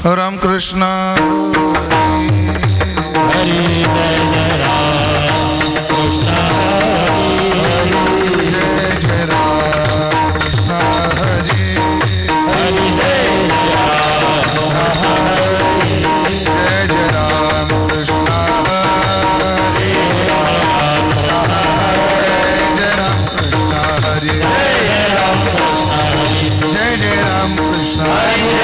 राम कृष्ण हरी जय जय राम कृष्ण हरी जय जय राम कृष्ण हरी हरी जय राम हरी जय जय राम कृष्ण हरी जय राम कृष्ण हरी जय जय राम कृष्ण हरी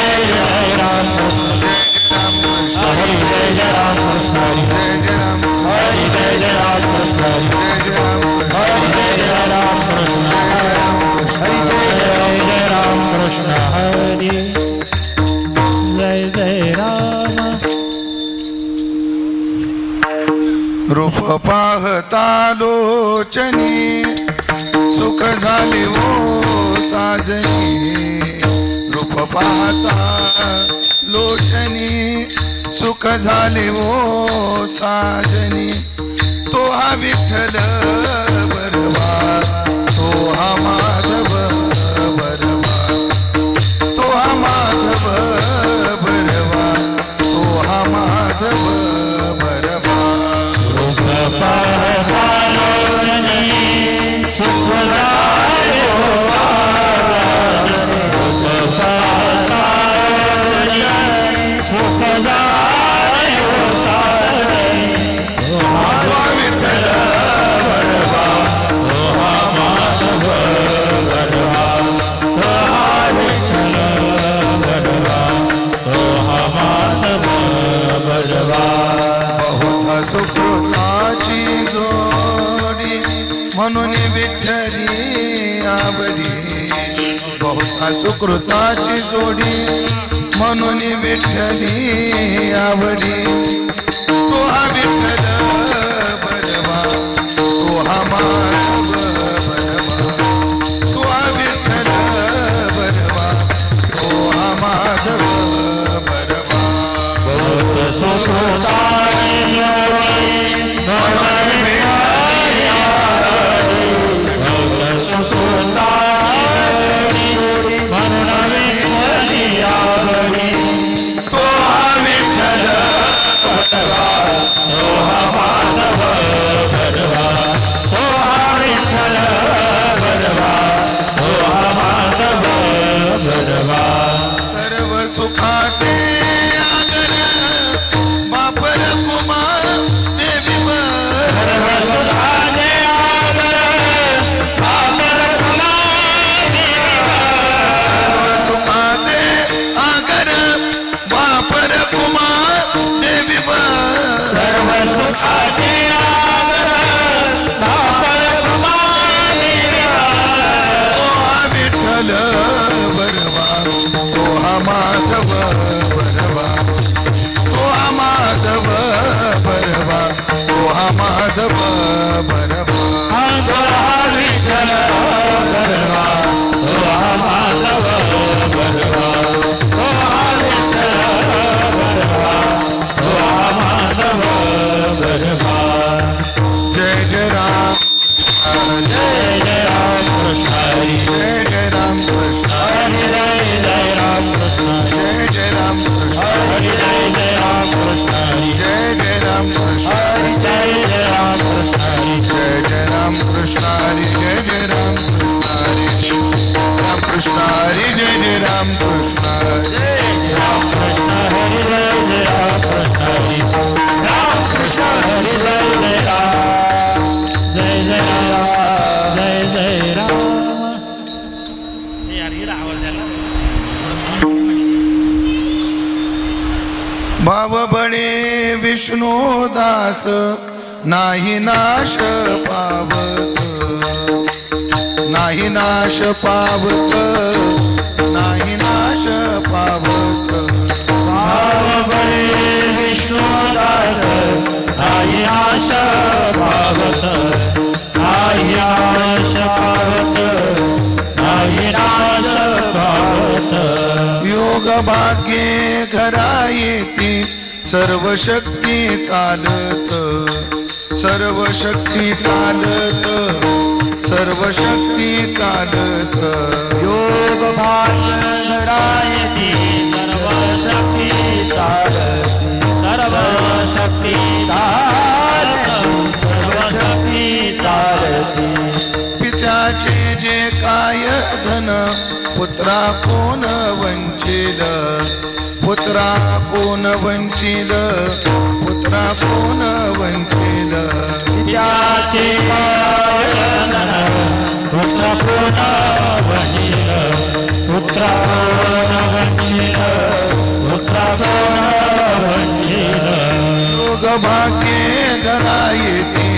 रूप पाहता लोचनी सुख झाले वो साजनी रूप पाहता लोचनी सुख झाले वो साजनी तो हा विठ्ठल बरवा तो हा माधव बरवा तो हा माधव बरवा तो हा माधव बरवा सुकृताची जोडी म्हणून विठ्ठली आवडी बहुता सुकृताची जोडी म्हणून विठ्ठली आवडी तो हा विठ्ठल बरवा तो हा माधव बरवा तो हा विठ्ठल बरवा तो हा माधव बरवा सर्व सुखाचे आगर बापर कुमार देवी सर्व सुखाचे आगर बापर कुमार देवी सर्व सुखाचे विठ्ठल बरवा तो हा माधव बरवा तो हा माधव बरवा तो हा माधव बरवा जय जय राम जय जय राम कृष्ण जय जय राम कृष्ण जय जय राम कृष्ण जय जय राम कृष्ण जय जय राम कृष्ण जय जय राम कृष्ण जय जय राम कृष्ण जय जय राम कृष्ण जय जय राम कृष्ण हरि जय जय राम कृष्ण जय राम कृष्ण हरि जय जय राम कृष्ण हरि राम कृष्ण हरि जय जय राम जय जय राम जय जय राम भाव बळे विष्णुदास नाही नाश पावत नाही नाश पावत नाही नाश पावत भाव बळे विष्णुदास नाही आश पावत नाही आश पावत नाही नाश पावत योग भाग्ये घरा येती सर्व शक्ती चालत सर्व शक्ती चालत सर्व शक्ती चालत योग भाग्य रायती सर्व शक्ती कोण वंचिल पुत्रा कोण वंचिल पुत्रा कोण वंचिल त्याचे पालन पुत्र कोण वंचिल पुत्र कोण वंचिल पुत्र कोण वंचिल योग भाग्ये घरा येते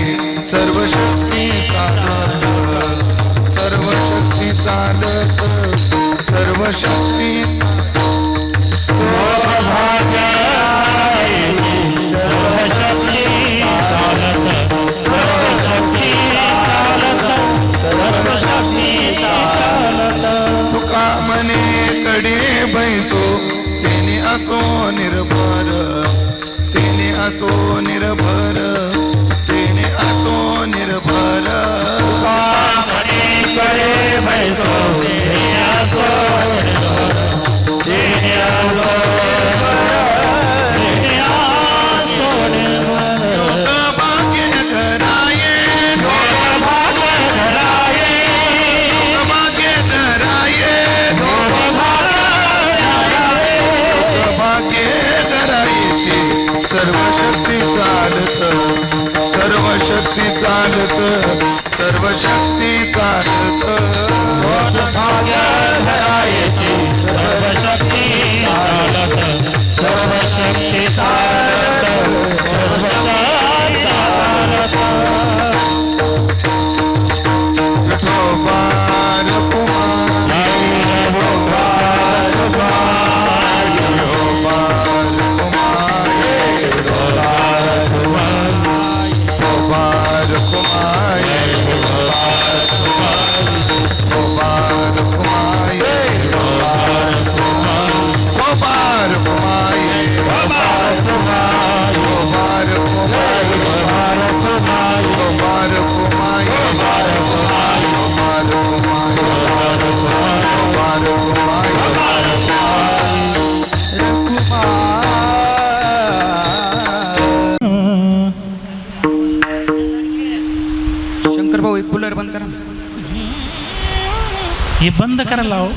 सर्व शक्ती चालत सर्व शक्ती चालत सर्व शक्ती भाग्य सर्वशक्ती चालत सर्वशक्ती चालत सर्वशक्ती चालत तुका मने कडे बैसो तेने असो निर्भर तेने असो निर्भर तेने असो निर्भर करे बैसो तेने असो निर्भर तेने असो तेने असो निर्भर योग भाग्य घराये योग भाग्य घराये योग भाग्य घराये योग भाग्य घराये सर्व शक्ती चालत सर्व शक्ती चालत सर्व शक्ती चालत भाग्य घराये सर्वशक्ती चालत सर्वशक्ती चालत सर्वशक्ती चालत विठोबार कुमार विठोबार कुमार विठोबार कुमार शंकर भाऊ एक कूलर बंद करा. हे बंद करायला हो.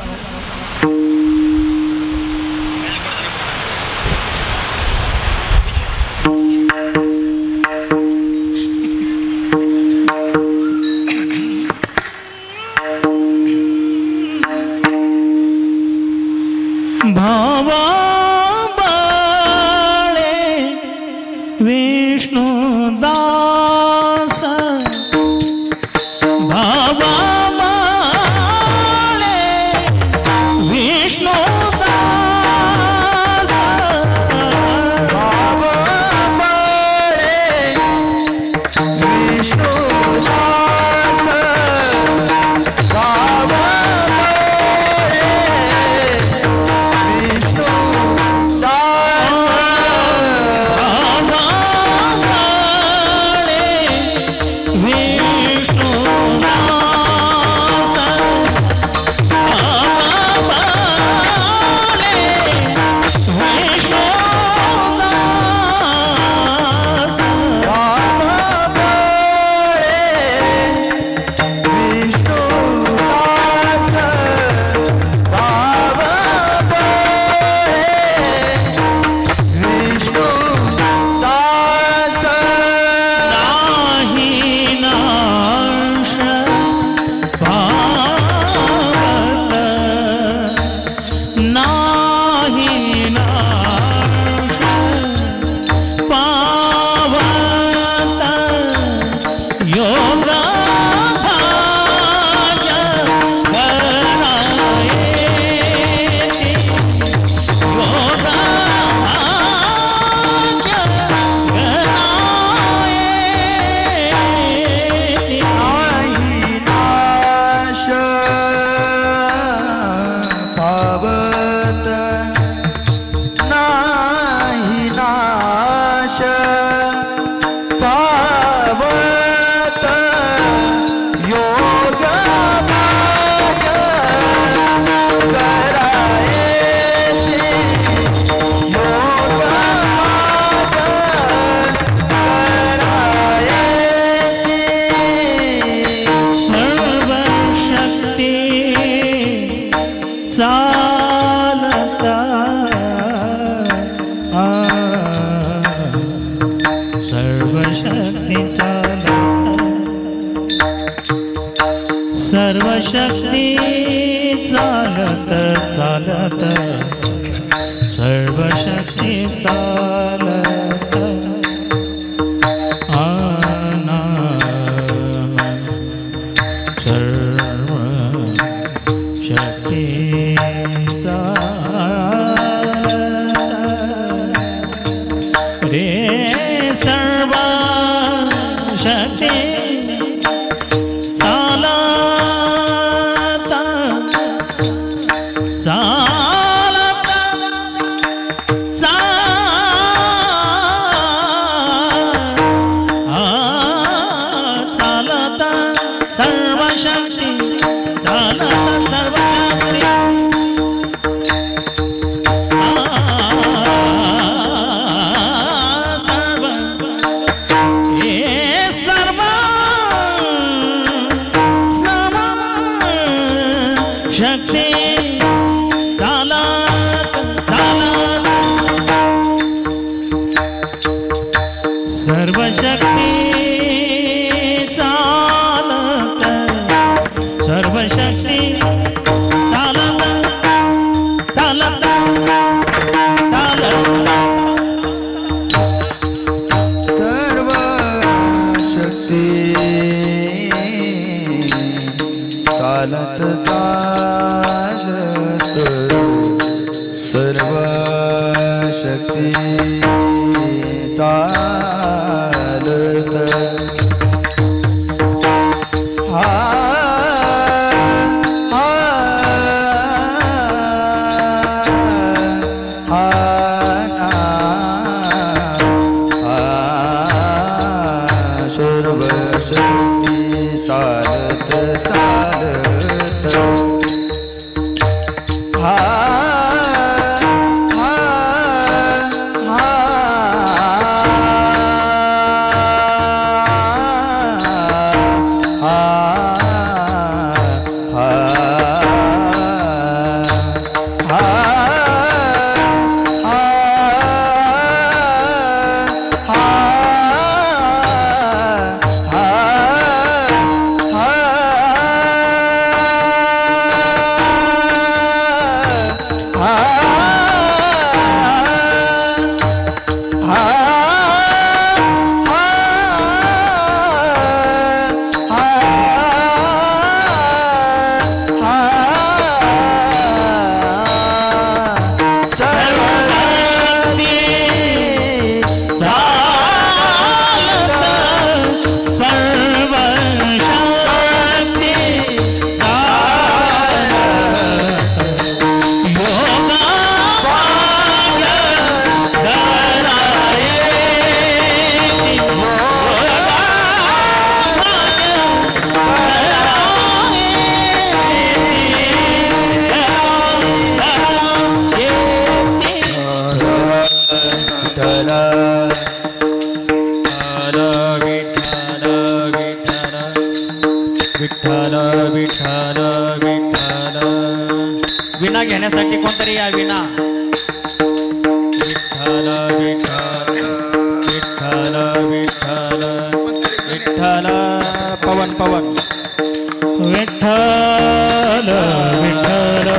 भावा बाळे विष्णू दास भावा बाळे चालत सर्व शक्ती चालत सर्व शक्ती चालत रे सर्व शक्ती चालत चालत चालत सर्व शक्ती चालत सर्व शक्ती सर्व हे सर्व सर्व शक्ती चालत चालत सर्व शक्ती चालत सर्व शक्ती चालत चालत चालत सर्व शक्ती चालत चालत सर्व शक्ती चालत हा हा हा ना हा सर्व शक्ती चालत चालत हा हा हा विना घेण्यासाठी कोणतरी या विना विठ्ठल विठ्ठल विठ्ठल विठ्ठल विठ्ठल पवन पवन विठ्ठल विठ्ठल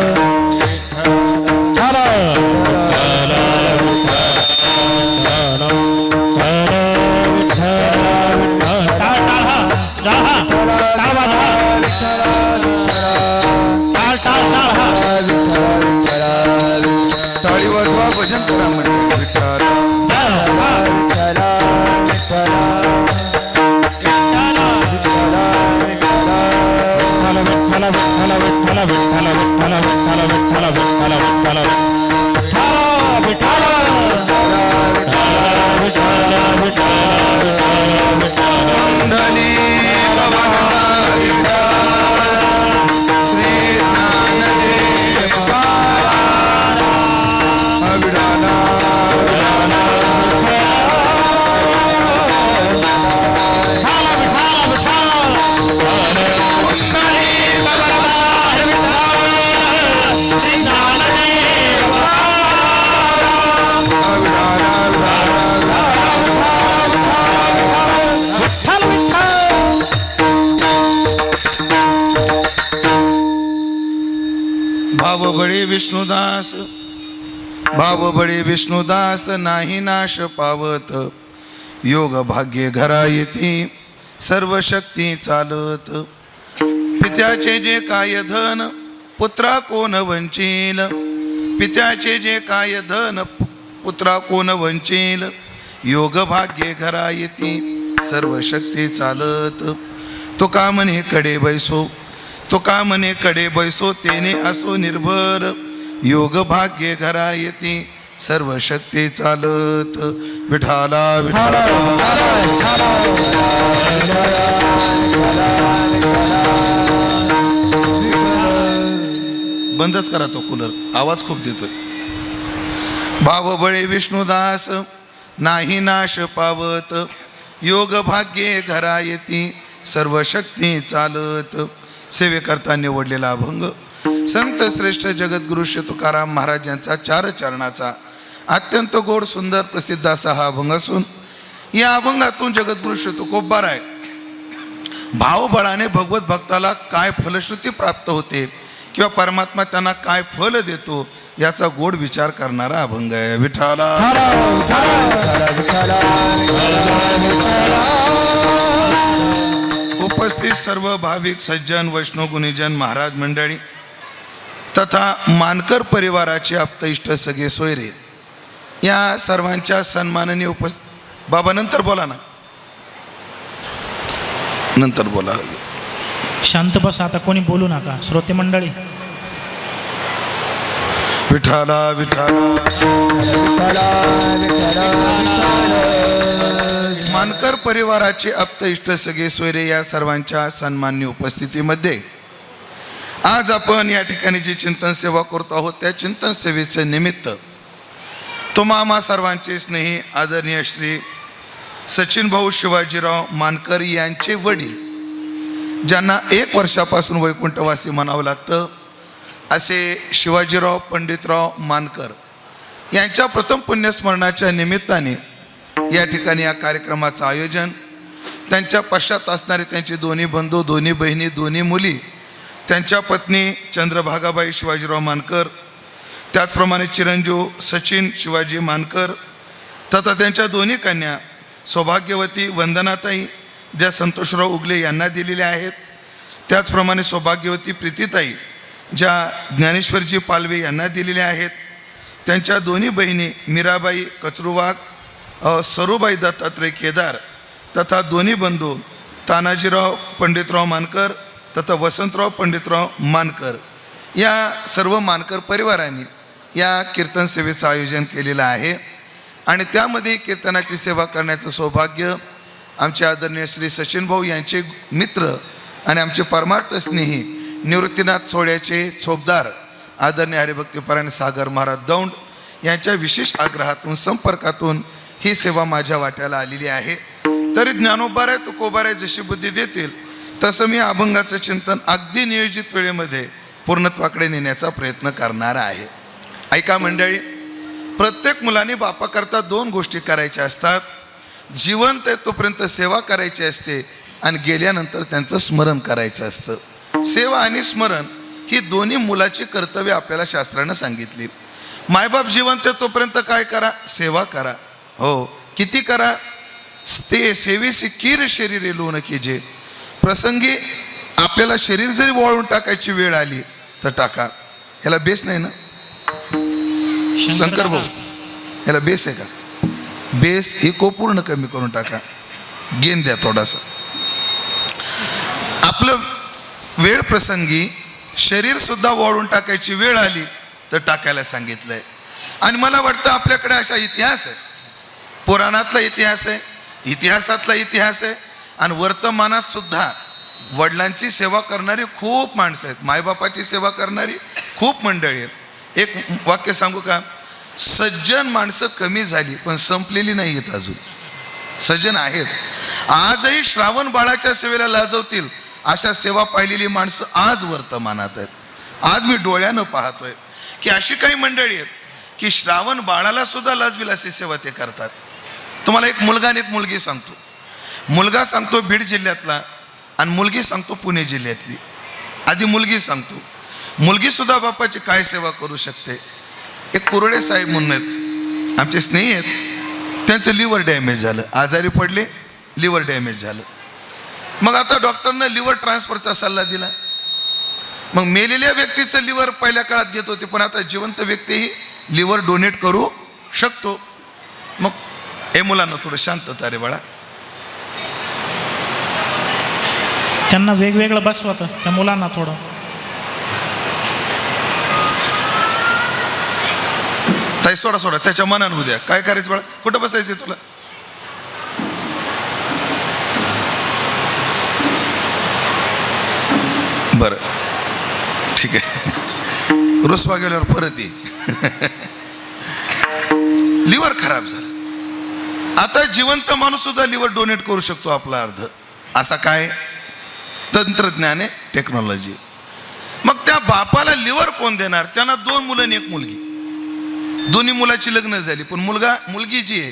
भाव बळे विष्णुदास, भाव बळे विष्णुदास, नाही नाश पावत, योग भाग्ये घरा येती, सर्व शक्ती चालत, पित्याचे जे काय धन पुत्रा कोण वंचील, पित्याचे जे काय धन पुत्रा कोण वंचील, योग भाग्ये घरा येती, सर्व शक्ती चालत, तो का म्हणे कडे बैसो, तो का म्हणे कडे बैसो, तेने असो निर्भर, योग भाग्ये घरा येती, सर्व शक्ती चालत, विठाला विठाला बंदच करा तो कूलर, आवाज खूप देतोय. भाव बळे विष्णुदास, नाही नाश पावत, योग भाग्ये घरा येती, सर्व शक्ती चालत. सेवेकरता निवडलेला अभंग संत श्रेष्ठ जगद्गुरु श्री तुकाराम महाराज यांचा 4 चरणाचा अत्यंत गोड सुंदर प्रसिद्ध असा हा अभंग असून या अभंगातून जगद्गुरु श्री तुकोबाराय भावबळाने भगवत भक्ताला काय फलश्रुती प्राप्त होते किंवा परमात्मा त्यांना काय फल देतो याचा गोड विचार करणारा अभंग आहे. विठाला उपस्थित सर्व भाविक सज्जन वैष्णव गुणीजन महाराज मंडळी तथा मानकर परिवाराचे आप्त इष्ट सगळे सोयरे या सर्वांच्या सन्माननीय बाबा नंतर बोला ना, नंतर बोला. शांत बसा, आता कोणी बोलू नका. श्रोते मंडळी, विठाला विठाला मानकर परिवाराचे आप्त इष्ट सगळे सोयरे या सर्वांच्या सन्मान्य उपस्थितीमध्ये आज आपण या ठिकाणी जी चिंतन सेवा करतो आहोत त्या चिंतन सेवेचे निमित्त तुम्हा सर्वांचे स्नेही आदरणीय श्री सचिन भाऊ शिवाजीराव मानकर यांचे वडील ज्यांना 1 वर्षापासून वैकुंठवासी म्हणावं लागतं असे शिवाजीराव पंडितराव मानकर यांच्या प्रथम पुण्यस्मरणाच्या निमित्ताने या ठिकाणी या कार्यक्रमाचं आयोजन, त्यांच्या पश्चात असणारे त्यांचे दोन्ही बंधू, दोन्ही बहिणी, दोन्ही मुली, त्यांच्या पत्नी चंद्रभागाबाई शिवाजीराव मानकर, त्याचप्रमाणे चिरंजीव सचिन शिवाजी मानकर तथा त्यांच्या दोन्ही कन्या सौभाग्यवती वंदनाताई ज्या संतोषराव उगले यांना दिलेल्या आहेत, त्याचप्रमाणे सौभाग्यवती प्रीतीताई ज्या ज्ञानेश्वरजी पालवे यांना दिलेल्या आहेत, त्यांच्या दोन्ही बहिणी मीराबाई कचरुवाग, सरूबाई दत्तात्रय केदार तथा दोन्ही बंधू तानाजीराव पंडितराव मानकर तथा वसंतराव पंडितराव मानकर या सर्व मानकर परिवारांनी या कीर्तन सेवेचं आयोजन केलेलं आहे. आणि त्यामध्ये कीर्तनाची सेवा करण्याचं सौभाग्य आमचे आदरणीय श्री सचिन भाऊ यांचे मित्र आणि आमचे परमार्थ स्नेही निवृत्तीनाथ सोहळ्याचे चोपदार आदरणीय हरिभक्तीपरायण सागर महाराज दौंड यांच्या विशेष आग्रहातून संपर्कातून ही सेवा माझ्या वाट्याला आलेली आहे. तरी ज्ञानोबाराय तुकोबाराय जशी बुद्धी देतील तसं मी अभंगाचं चिंतन अगदी नियोजित वेळेमध्ये पूर्णत्वाकडे नेण्याचा प्रयत्न करणार आहे. ऐका मंडळी, प्रत्येक मुलाने बापाकरता 2 गोष्टी करायच्या असतात. जिवंत आहे तोपर्यंत सेवा करायची असते आणि गेल्यानंतर त्यांचं स्मरण करायचं असतं. सेवा आणि स्मरण ही दोन्ही मुलाची कर्तव्य आपल्याला शास्त्रानं सांगितली. मायबाप जिवंत आहे तोपर्यंत काय करा? सेवा करा. हो, किती करा? ते सेवेसी कीर शरीर लोन कीजे. प्रसंगी आपल्याला शरीर जरी वळून टाकायची वेळ आली तर टाका. ह्याला बेस नाही ना शंकर भाऊ? ह्याला बेस आहे का? बेस इको पूर्ण कमी करून टाका, गेन द्या थोडासा. आपलं वेळ प्रसंगी शरीर सुद्धा वळून टाकायची वेळ आली तर टाकायला सांगितलंय. आणि मला वाटतं आपल्याकडे अशा इतिहास आहे, पुराणातला इतिहास आहे, इतिहासातला इतिहास आहे आणि वर्तमानात सुद्धा वडिलांची सेवा करणारी खूप माणसं आहेत, मायबापाची सेवा करणारी खूप मंडळी आहेत. एक वाक्य सांगू का? सज्जन माणसं कमी झाली पण संपलेली नाही आहेत, अजून सज्जन आहेत. आजही श्रावण बाळाच्या सेवेला लाजवतील अशा सेवा पाहिलेली माणसं आज वर्तमानात आहेत. आज मी डोळ्यानं पाहतोय की अशी काही मंडळी आहेत की श्रावण बाळाला सुद्धा लाजविल अशी सेवा ते करतात. तुम्हाला एक मुलगा आणि एक मुलगी सांगतो. मुलगा सांगतो बीड जिल्ह्यातला आणि मुलगी सांगतो पुणे जिल्ह्यातली. आधी मुलगी सांगतो. मुलगी सुद्धा बापाची काय सेवा करू शकते. एक कुरडे साहेब म्हणून आहेत, आमचे स्नेही आहेत, त्यांचं लिव्हर डॅमेज झालं, आजारी पडले, लिव्हर डॅमेज झालं. मग आता डॉक्टरनं लिव्हर ट्रान्सफरचा सल्ला दिला. मग मेलेल्या व्यक्तीचं लिव्हर पहिल्या काळात घेत होते, पण आता जिवंत व्यक्तीही लिव्हर डोनेट करू शकतो. मग हे मुलांना थोडं शांतता रे बाळा. त्यांना वेगवेगळं बसवतं त्या मुलांना थोडं. ताई सोडा सोडा, त्याच्या मनानं उद्या काय करायचं बाळा, कुठं बसायचं तुला. बरं ठीक आहे, रुसवा गेल्यावर परत ये. लिव्हर खराब झालं, आता जिवंत माणूस सुद्धा लिव्हर डोनेट करू शकतो आपला अर्ध. असा काय तंत्रज्ञान आहे, टेक्नॉलॉजी. मग त्या बापाला लिव्हर कोण देणार. त्यांना 2 मुलं आणि 1 मुलगी. दोन्ही मुलाची लग्न झाली, पण मुलगी जी आहे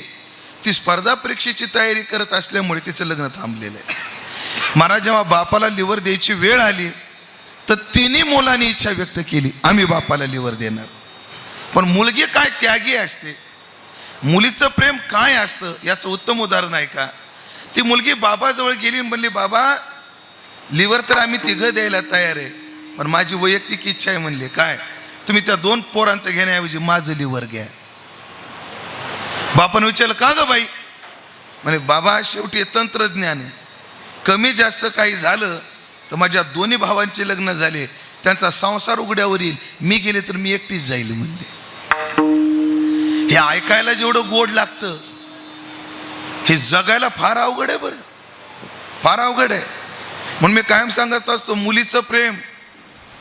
ती स्पर्धा परीक्षेची तयारी करत असल्यामुळे तिचं लग्न थांबलेलं आहे. महाराज जेव्हा बापाला लिव्हर द्यायची वेळ आली तर तिन्ही मुलांनी इच्छा व्यक्त केली, आम्ही बापाला लिव्हर देणार. पण मुलगी काय त्यागी असते, मुलीचं प्रेम काय असतं याचं उत्तम उदाहरण आहे का. ती मुलगी बाबाजवळ गेली आणि म्हणली, बाबा लिव्हर तर आम्ही 3 द्यायला तयार आहे, पण माझी वैयक्तिक इच्छा आहे. म्हणले काय, तुम्ही त्या 2 पोरांचं घेण्याऐवजी माझं लिव्हर घ्या. बापानं विचारलं का ग बाई. म्हणे बाबा शेवटी तंत्रज्ञान आहे, कमी जास्त काही झालं तर माझ्या दोन्ही भावांचे लग्न झाले, त्यांचा संसार उघड्यावर येईल, मी गेले तर मी एकटीच जाईल म्हणले. हे ऐकायला जेवढं गोड लागतं हे जगायला फार अवघड आहे. बरं फार अवघड आहे. म्हणून मी कायम सांगत असतो, मुलीचं प्रेम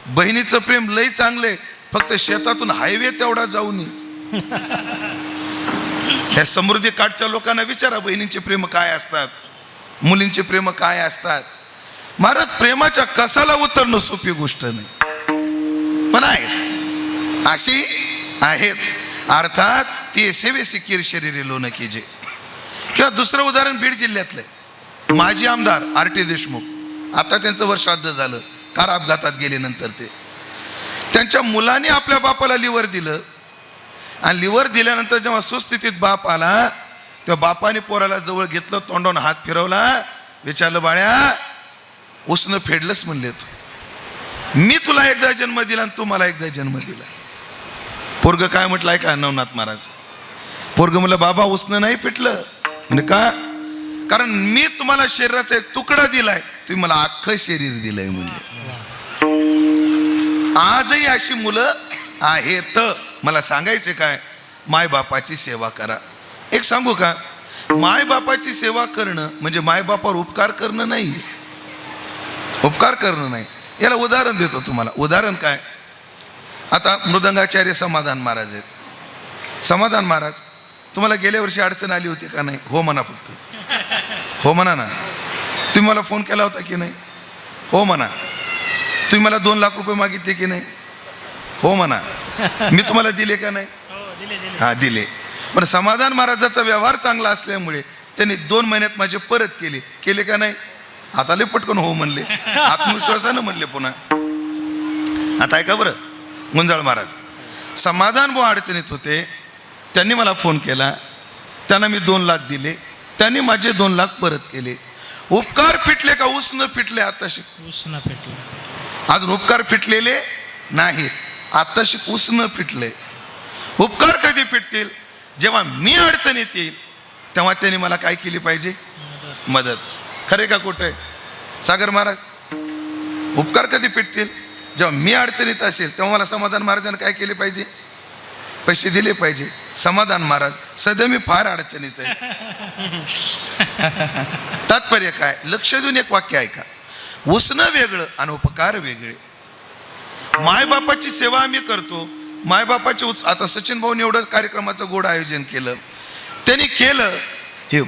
बहिणीचं प्रेम लई चांगले, फक्त शेतातून हायवे तेवढा जाऊ नये. ह्या समृद्धी काठच्या लोकांना विचारा बहिणींचे प्रेम काय असतात, मुलींचे प्रेम काय असतात. महाराज प्रेमाच्या कसाला उतरणं सोपी गोष्ट नाही, पण आहेत अशी आहेत. अर्थात ते सेवेसी कीर शरीरे लोन कीजे. किंवा दुसरं उदाहरण बीड जिल्ह्यातलं माजी आमदार आर.टी. देशमुख, आता त्यांचं वर्ष श्राद्ध झालं, कार अपघातात गेल्यानंतर त्यांच्या मुलांनी आपल्या बापाला लिव्हर दिलं. आणि लिव्हर दिल्यानंतर जेव्हा सुस्थितीत बाप आला तेव्हा बापाने पोराला जवळ घेतलं, तोंडावून हात फिरवला, विचारलं बाळ्या उसनं फेडलंच म्हणले तू, मी तुला एकदा जन्म दिला आणि तू मला एकदा जन्म दिला. पोरग काय म्हटलं आहे का नवनाथ महाराज. पोरग म्हणलं बाबा उसनं नाही फिटलं. म्हणजे का, कारण मी तुम्हाला शरीराचा एक तुकडा दिलाय, तुम्ही मला अख्खं शरीर दिलंय म्हणले. आजही अशी मुलं आहेत. मला सांगायचे काय, मायबापाची सेवा करा. एक सांगू का, मायबापाची सेवा करणं म्हणजे मायबापावर उपकार करणं नाही, उपकार करणं नाही. याला उदाहरण देतो तुम्हाला. उदाहरण काय, आता मृदंगाचार्य समाधान महाराज आहेत. समाधान महाराज, तुम्हाला गेल्या वर्षी अडचण आली होती का नाही. हो म्हणा, फक्त हो म्हणा ना. तुम्ही मला फोन केला होता की नाही. हो म्हणा. तुम्ही मला 2 लाख रुपये मागितले की नाही. हो म्हणा. मी तुम्हाला दिले का नाही. हा दिले. पण समाधान महाराजाचा व्यवहार चांगला असल्यामुळे त्यांनी 2 महिन्यात माझे परत केले का नाही. आता लय पटकन हो म्हणले, आत्मविश्वासानं म्हणले. पुन्हा आता ऐका बरं, गुंजाळ महाराज समाधान भाऊ अडचणीत होते, त्यांनी मला फोन केला, त्यांना मी 2 लाख दिले, त्यांनी माझे 2 लाख परत केले. उपकार फिटले का उसनं फिटले. आताशी उसनं फिटले, अजून उपकार फिटलेले नाहीत, आताशी उसनं फिटले. उपकार कधी फिटतील, जेव्हा मी अडचणीत येईल तेव्हा त्यांनी मला काय केली पाहिजे, मदत. खरे का कुठे सागर महाराज. उपकार कधी फिटतील, जेव्हा मी अडचणीत असेल तेव्हा मला समाधान महाराजांनी काय केले पाहिजे, पैसे दिले पाहिजे. समाधान महाराज सध्या मी फार अडचणीत आहे. तात्पर्य काय, लक्ष देऊन एक वाक्य ऐका. उसणं वेगळं आणि उपकार वेगळे. मायबापाची सेवा आम्ही करतो, मायबापाचे आता सचिन भाऊने एवढं कार्यक्रमाचं गोड आयोजन केलं, त्यांनी केलं हे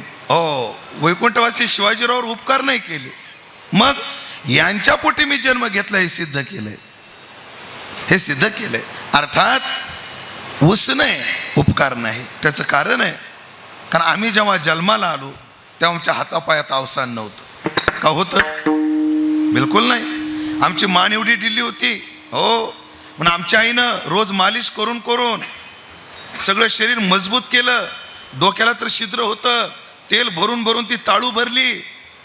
वैकुंठवासी शिवाजीरावर उपकार नाही केले, मग यांच्या पोटी मी जन्म घेतला हे सिद्ध केलंय, हे सिद्ध केलंय. अर्थात उसणं उपकार नाही. त्याचं कारण आहे, कारण आम्ही जेव्हा जन्माला आलो तेव्हा आमच्या हातापायात अवसान नव्हतं. का होतं, बिलकुल नाही. आमची मान एवढी ढिली होती, हो म्हणून आमच्या आईनं रोज मालिश करून करून सगळं शरीर मजबूत केलं. डोक्याला तर छिद्र होतं, तेल भरून भरून ती ताळू भरली.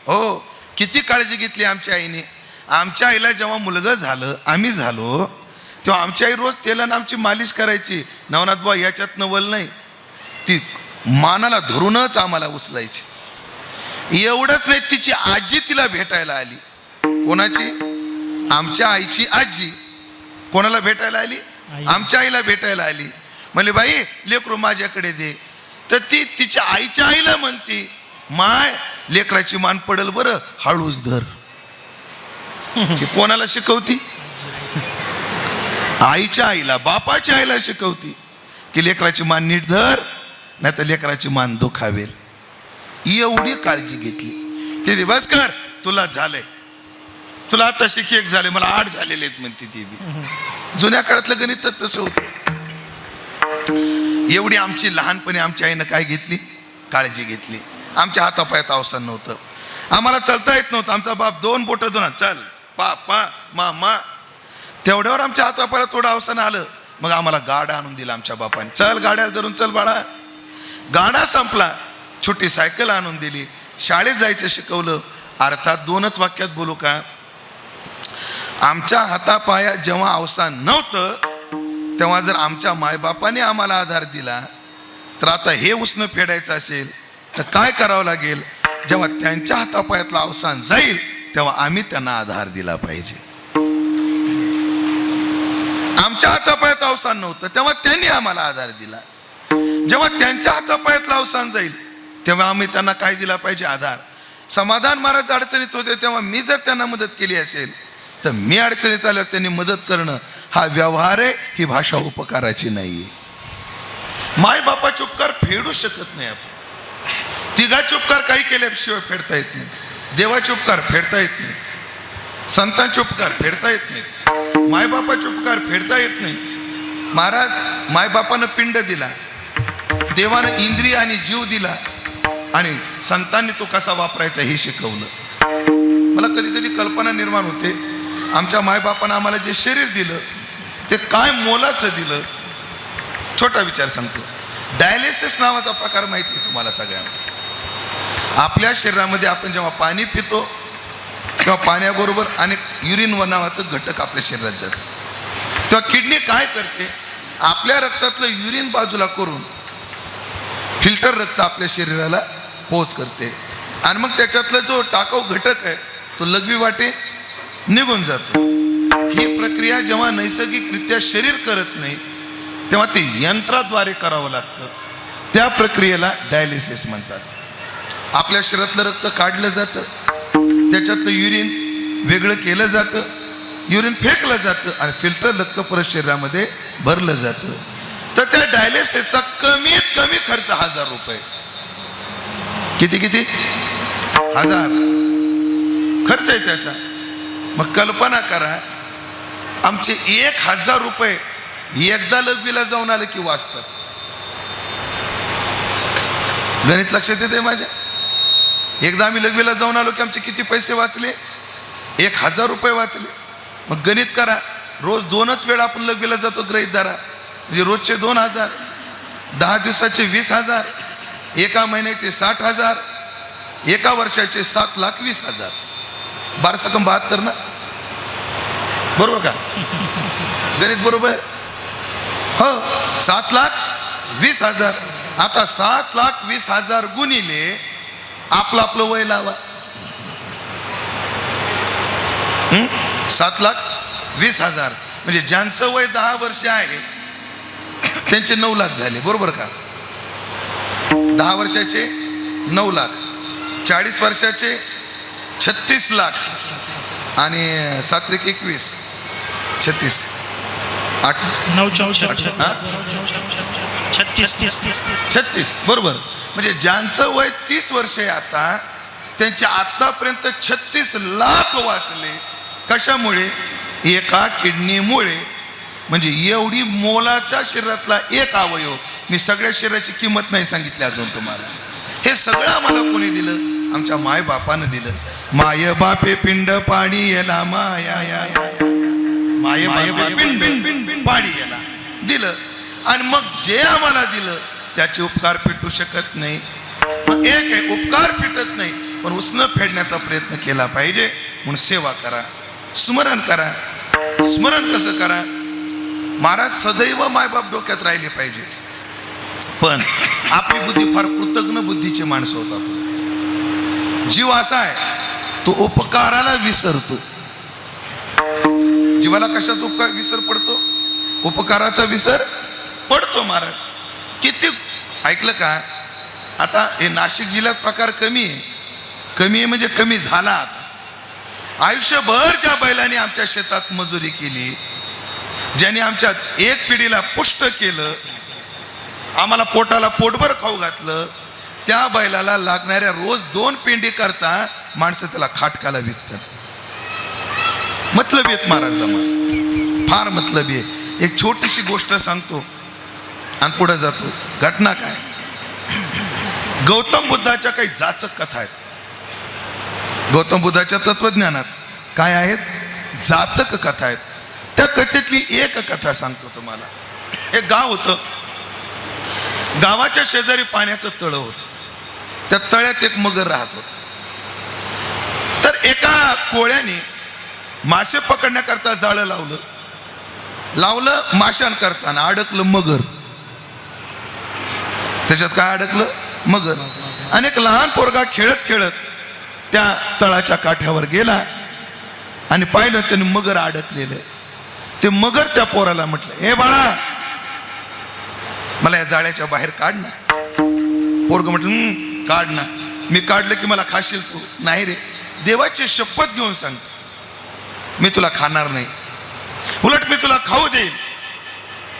हो, किती काळजी घेतली आमच्या आईने. आमच्या आईला जेव्हा मुलगा झालं, आम्ही झालो, तेव्हा आमची आई रोज तेलानं आमची मालिश करायची. नवनाथ बुवा याच्यात नवल नाही, ती मानाला धरूनच आम्हाला उचलायची. एवढंच नाही, तिची आजी तिला भेटायला आली. कोणाची? आमच्या आईची आजी. कोणाला भेटायला आली? आमच्या आईला भेटायला आली. म्हणले बाई लेकरू माझ्याकडे दे. तर ती तिच्या आईच्या आईला म्हणती, माय लेकराची मान पडल बरं, हळूच धर. ही कोणाला शिकवती? आईच्या आईला, बापाच्या आईला शिकवती की लेकराची मान नीट धर, नाही तर लेकराची मान दुखावेल. एवढी काळजी घेतली. ते बस कर, तुला झालंय, तुला आता शिकी एक झाले, मला 8 झालेले आहेत म्हणते ती बी. जुन्या काळातलं गणित तसं होतं. एवढी आमची लहानपणी आमच्या आईनं काय घेतली? काळजी घेतली. आमच्या हातापायात अवसान नव्हतं, आम्हाला चालता येत नव्हतं. आमचा बाप 2 बोटं दोन चल पा पा मा मा, तेवढ्यावर आमच्या हातापायाला थोडं अवसान आलं. मग आम्हाला गाडा आणून दिला आमच्या बापाने. चल गाड्याला धरून चल बाळा. गाडा संपला, छोटी सायकल आणून दिली. शाळेत जायचं शिकवलं. अर्थात 2च वाक्यात बोलू का, आमच्या हातापायात जेव्हा अवसान नव्हतं तेव्हा जर आमच्या मायबापाने आम्हाला आधार दिला, तर आता हे उसणं फेडायचं असेल तर काय करावं लागेल? जेव्हा त्यांच्या हातापायातलं अवसान जाईल तेव्हा आम्ही त्यांना आधार दिला पाहिजे. आमच्या हातापायात अवसान नव्हतं तेव्हा त्यांनी आम्हाला आधार दिला. जेव्हा त्यांच्या हातापायातलं अवसान जाईल तेव्हा आम्ही त्यांना काय दिला पाहिजे? आधार. समाधान महाराज अडचणीत होते तेव्हा मी जर त्यांना मदत केली असेल, तर मी अडचणीत आल्यावर त्यांनी मदत करणं हा व्यवहार आहे, ही भाषा उपकाराची नाहीये. मायबापाचे उपकार फेडू शकत नाही आपण. तिघाचे उपकार काही केल्याशिवाय फेडता येत नाही. देवाचे उपकार फेडता येत नाही, संतांचे उपकार फेडता येत नाहीत, मायबापाचे उपकार फेडता येत नाही. महाराज मायबापानं पिंड दिला, देवानं इंद्रिय आणि जीव दिला, आणि संतांनी तो कसा वापरायचा हे शिकवलं. मला कधी कधी कल्पना निर्माण होते, आमच्या मायबापानं आम्हाला जे शरीर दिलं ते काय मोलाचं दिलं. छोटा विचार सांगतो. डायलिसिस नावाचा प्रकार माहिती आहे तुम्हाला सगळ्यांना. आपल्या शरीरामध्ये आपण जेव्हा पाणी पितो तेव्हा पाण्याबरोबर अनेक युरिन नावाचं घटक आपल्या शरीरात जातं. तेव्हा किडनी काय करते? आपल्या रक्तातलं युरिन बाजूला करून फिल्टर रक्त आपल्या शरीराला पोच करते, आणि मग त्याच्यातला जो टाकाऊ घटक आहे तो लघवी वाटे निघून जातो. ही प्रक्रिया जेव्हा नैसर्गिकरित्या शरीर करत नाही तेव्हा ते यंत्राद्वारे करावं लागतं. त्या प्रक्रियेला डायलिसिस म्हणतात. आपल्या शरीरातलं रक्त काढलं जातं, त्याच्यातलं युरिन वेगळं केलं जातं, युरिन फेकलं जातं, आणि फिल्टर रक्त परत शरीरामध्ये भरलं जातं. तर त्या डायलिसिसचा कमीत कमी खर्च 1000 रुपये. किती 1000 खर्च आहे त्याचा. मग कल्पना करा, आमचे 1000 रुपये एकदा लघवीला जाऊन आले की वाचतात. गणित लक्षात येते माझ्या? एकदा आम्ही लघवीला जाऊन आलो की आमचे किती पैसे वाचले? 1000 रुपये वाचले. मग गणित करा, रोज 2च वेळा आपण लघवीला जातो गृहीत धरा, म्हणजे रोजचे 2000, 10 दिवसाचे 20,000, एका महिन्याचे 60,000, एका वर्षाचे 7,20,000. 12×72 ना, बरोबर का? गणित बरोबर? हो, 7,20,000. आता 7,20,000 गुणिले आपलं वय लावा. 7,20,000 म्हणजे ज्यांचं वय 10 वर्ष आहे त्यांचे 9 लाख झाले, बरोबर का? 10 वर्षाचे 9 लाख, 40 वर्षाचे 36 लाख, आणि 7×21 36, 36 बरोबर. म्हणजे ज्यांचं वय 30 वर्ष आहे आता, त्यांचे आतापर्यंत 36 लाख वाचले. कशामुळे? एका किडनीमुळे. म्हणजे एवढी मोलाच्या शरीरातला एक अवयव. मी सगळ्या शरीराची किंमत नाही सांगितली अजून तुम्हाला. हे सगळं आम्हाला कोणी दिलं? आमच्या माय बापानं दिलं. माय बापे पिंड पाणी येला माया, माये पिंड पाडी याला दिलं आणि मग जे आम्हाला दिलं त्याचे उपकार फिटू शकत नाही. मग एक आहे उपकार फिटत नाही पण उसनं फेडण्याचा प्रयत्न केला पाहिजे. म्हणून सेवा करा, स्मरण करा. स्मरण कसं करा? महाराज सदैव मायबाप डोक्यात राहिले पाहिजे. पण आपली बुद्धी फार कृतज्ञ बुद्धीची माणसं होतात. जीव असा आहे तो उपकाराला विसरतो. जीवाला कशाचा उपकार विसर पडतो? उपकाराचा विसर पडतो. महाराज किती ऐकलं का? आता हे नाशिक जिल्ह्यात प्रकार कमी आहे म्हणजे कमी झाला. आता आयुष्यभर ज्या बैलांनी आमच्या शेतात मजुरी केली, ज्यांनी आमच्या एक पिढीला पुष्ट केलं, आम्हाला पोटाला पोटभर खाऊ घातलं, त्या बैलाला लागणाऱ्या रोज 2 पेंडी करता माणसं त्याला खाटकाला विकतात. मतलबी आहेत महाराज समाज, फार मतलबी आहे. एक छोटीशी गोष्ट सांगतो आणि पुढे जातो. घटना काय? गौतम बुद्धाच्या काही जाचक कथा आहेत. गौतम बुद्धाच्या तत्वज्ञानात काय आहेत? जाचक कथा आहेत. त्या कथेतली एक कथा सांगतो तुम्हाला. एक गाव होतं. गावाच्या शेजारी पाण्याचं तळं होतं. त्या तळ्यात एक मगर राहत होता. तर एका कोळ्याने मासे पकडण्याकरता जाळं लावलं माशांकरता, अडकलं मगर. त्याच्यात काय अडकलं? मगर. आणि एक लहान पोरगा खेळत खेळत त्या तळाच्या काठ्यावर गेला आणि पाहिलं त्याने मगर अडकलेलं. ते मगर त्या पोराला म्हटलं, हे बाळा मला या जाळ्याच्या बाहेर काढ ना. पोरग म्हटलं काढ ना. मी काढलं की मला खाशील तू? नाही रे, देवाची शपथ घेऊन सांगते मी तुला खाणार नाही, उलट मी तुला खाऊ देईल,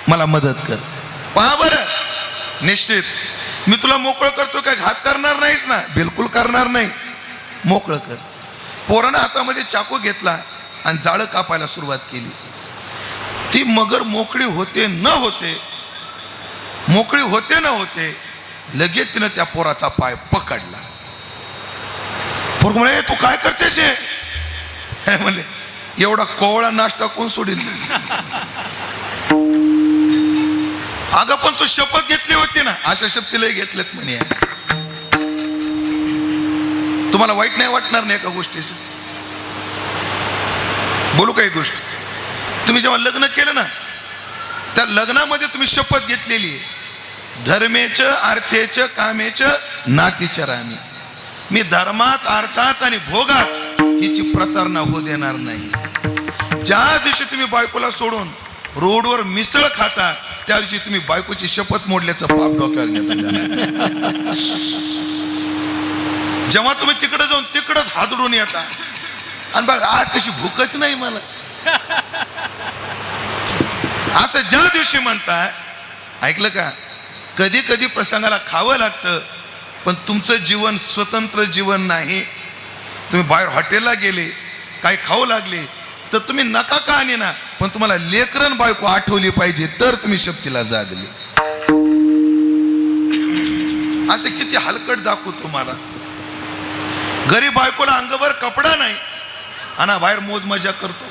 मला मदत कर. पहा बरं, निश्चित मी तुला मोकळं करतो, काय घात करणार नाहीस ना? बिलकुल करणार नाही, मोकळं कर. पोरानं हातामध्ये चाकू घेतला आणि जाळं कापायला सुरुवात केली. ती मगर मोकळी होते न होते लगेच तिनं त्या पोराचा पाय पकडला. पोरग म्हणे, तू काय करतेस हे? म्हणले, एवढा कोवळा नाश्ता कोण सोडील? अगं पण तू शपथ घेतली होती ना. अशा शपथीलाही घेतलेत म्हणे. तुम्हाला वाईट नाही वाटणार नाही एका गोष्टीच? बोलू काही गोष्ट. तुम्ही जेव्हा लग्न केलं ना, त्या लग्नामध्ये तुम्ही शपथ घेतलेली आहे, धर्मेच अर्थेच कामेच नातीच रामी. मी धर्मात अर्थात आणि भोगात हिची प्रतारणा होऊ देणार नाही. ज्या दिवशी तुम्ही बायकोला सोडून रोडवर मिसळ खाता त्या दिवशी तुम्ही बायकोची शपथ मोडल्याचं पाप डोक्यावर घेता. जेव्हा तुम्ही तिकडे जाऊन तिकडच हादडून येता आणि बघ आज कशी भूकच नाही मला, असं ज्या दिवशी म्हणताय, ऐकलं का? कधी कधी प्रसंगाला खावं लागतं, पण तुमचं जीवन स्वतंत्र जीवन नाही. तुम्ही बाहेर हॉटेलला गेले, काही खाऊ लागले तर तुम्ही नका का आणि ना, पण तुम्हाला लेकरन बायको आठवली पाहिजे तर तुम्ही शपथीला जागले. असे किती हलकट दाखवू तुम्हाला. घरी बायकोला अंगभर कपडा नाही आणि बाहेर मोज मजा करतो,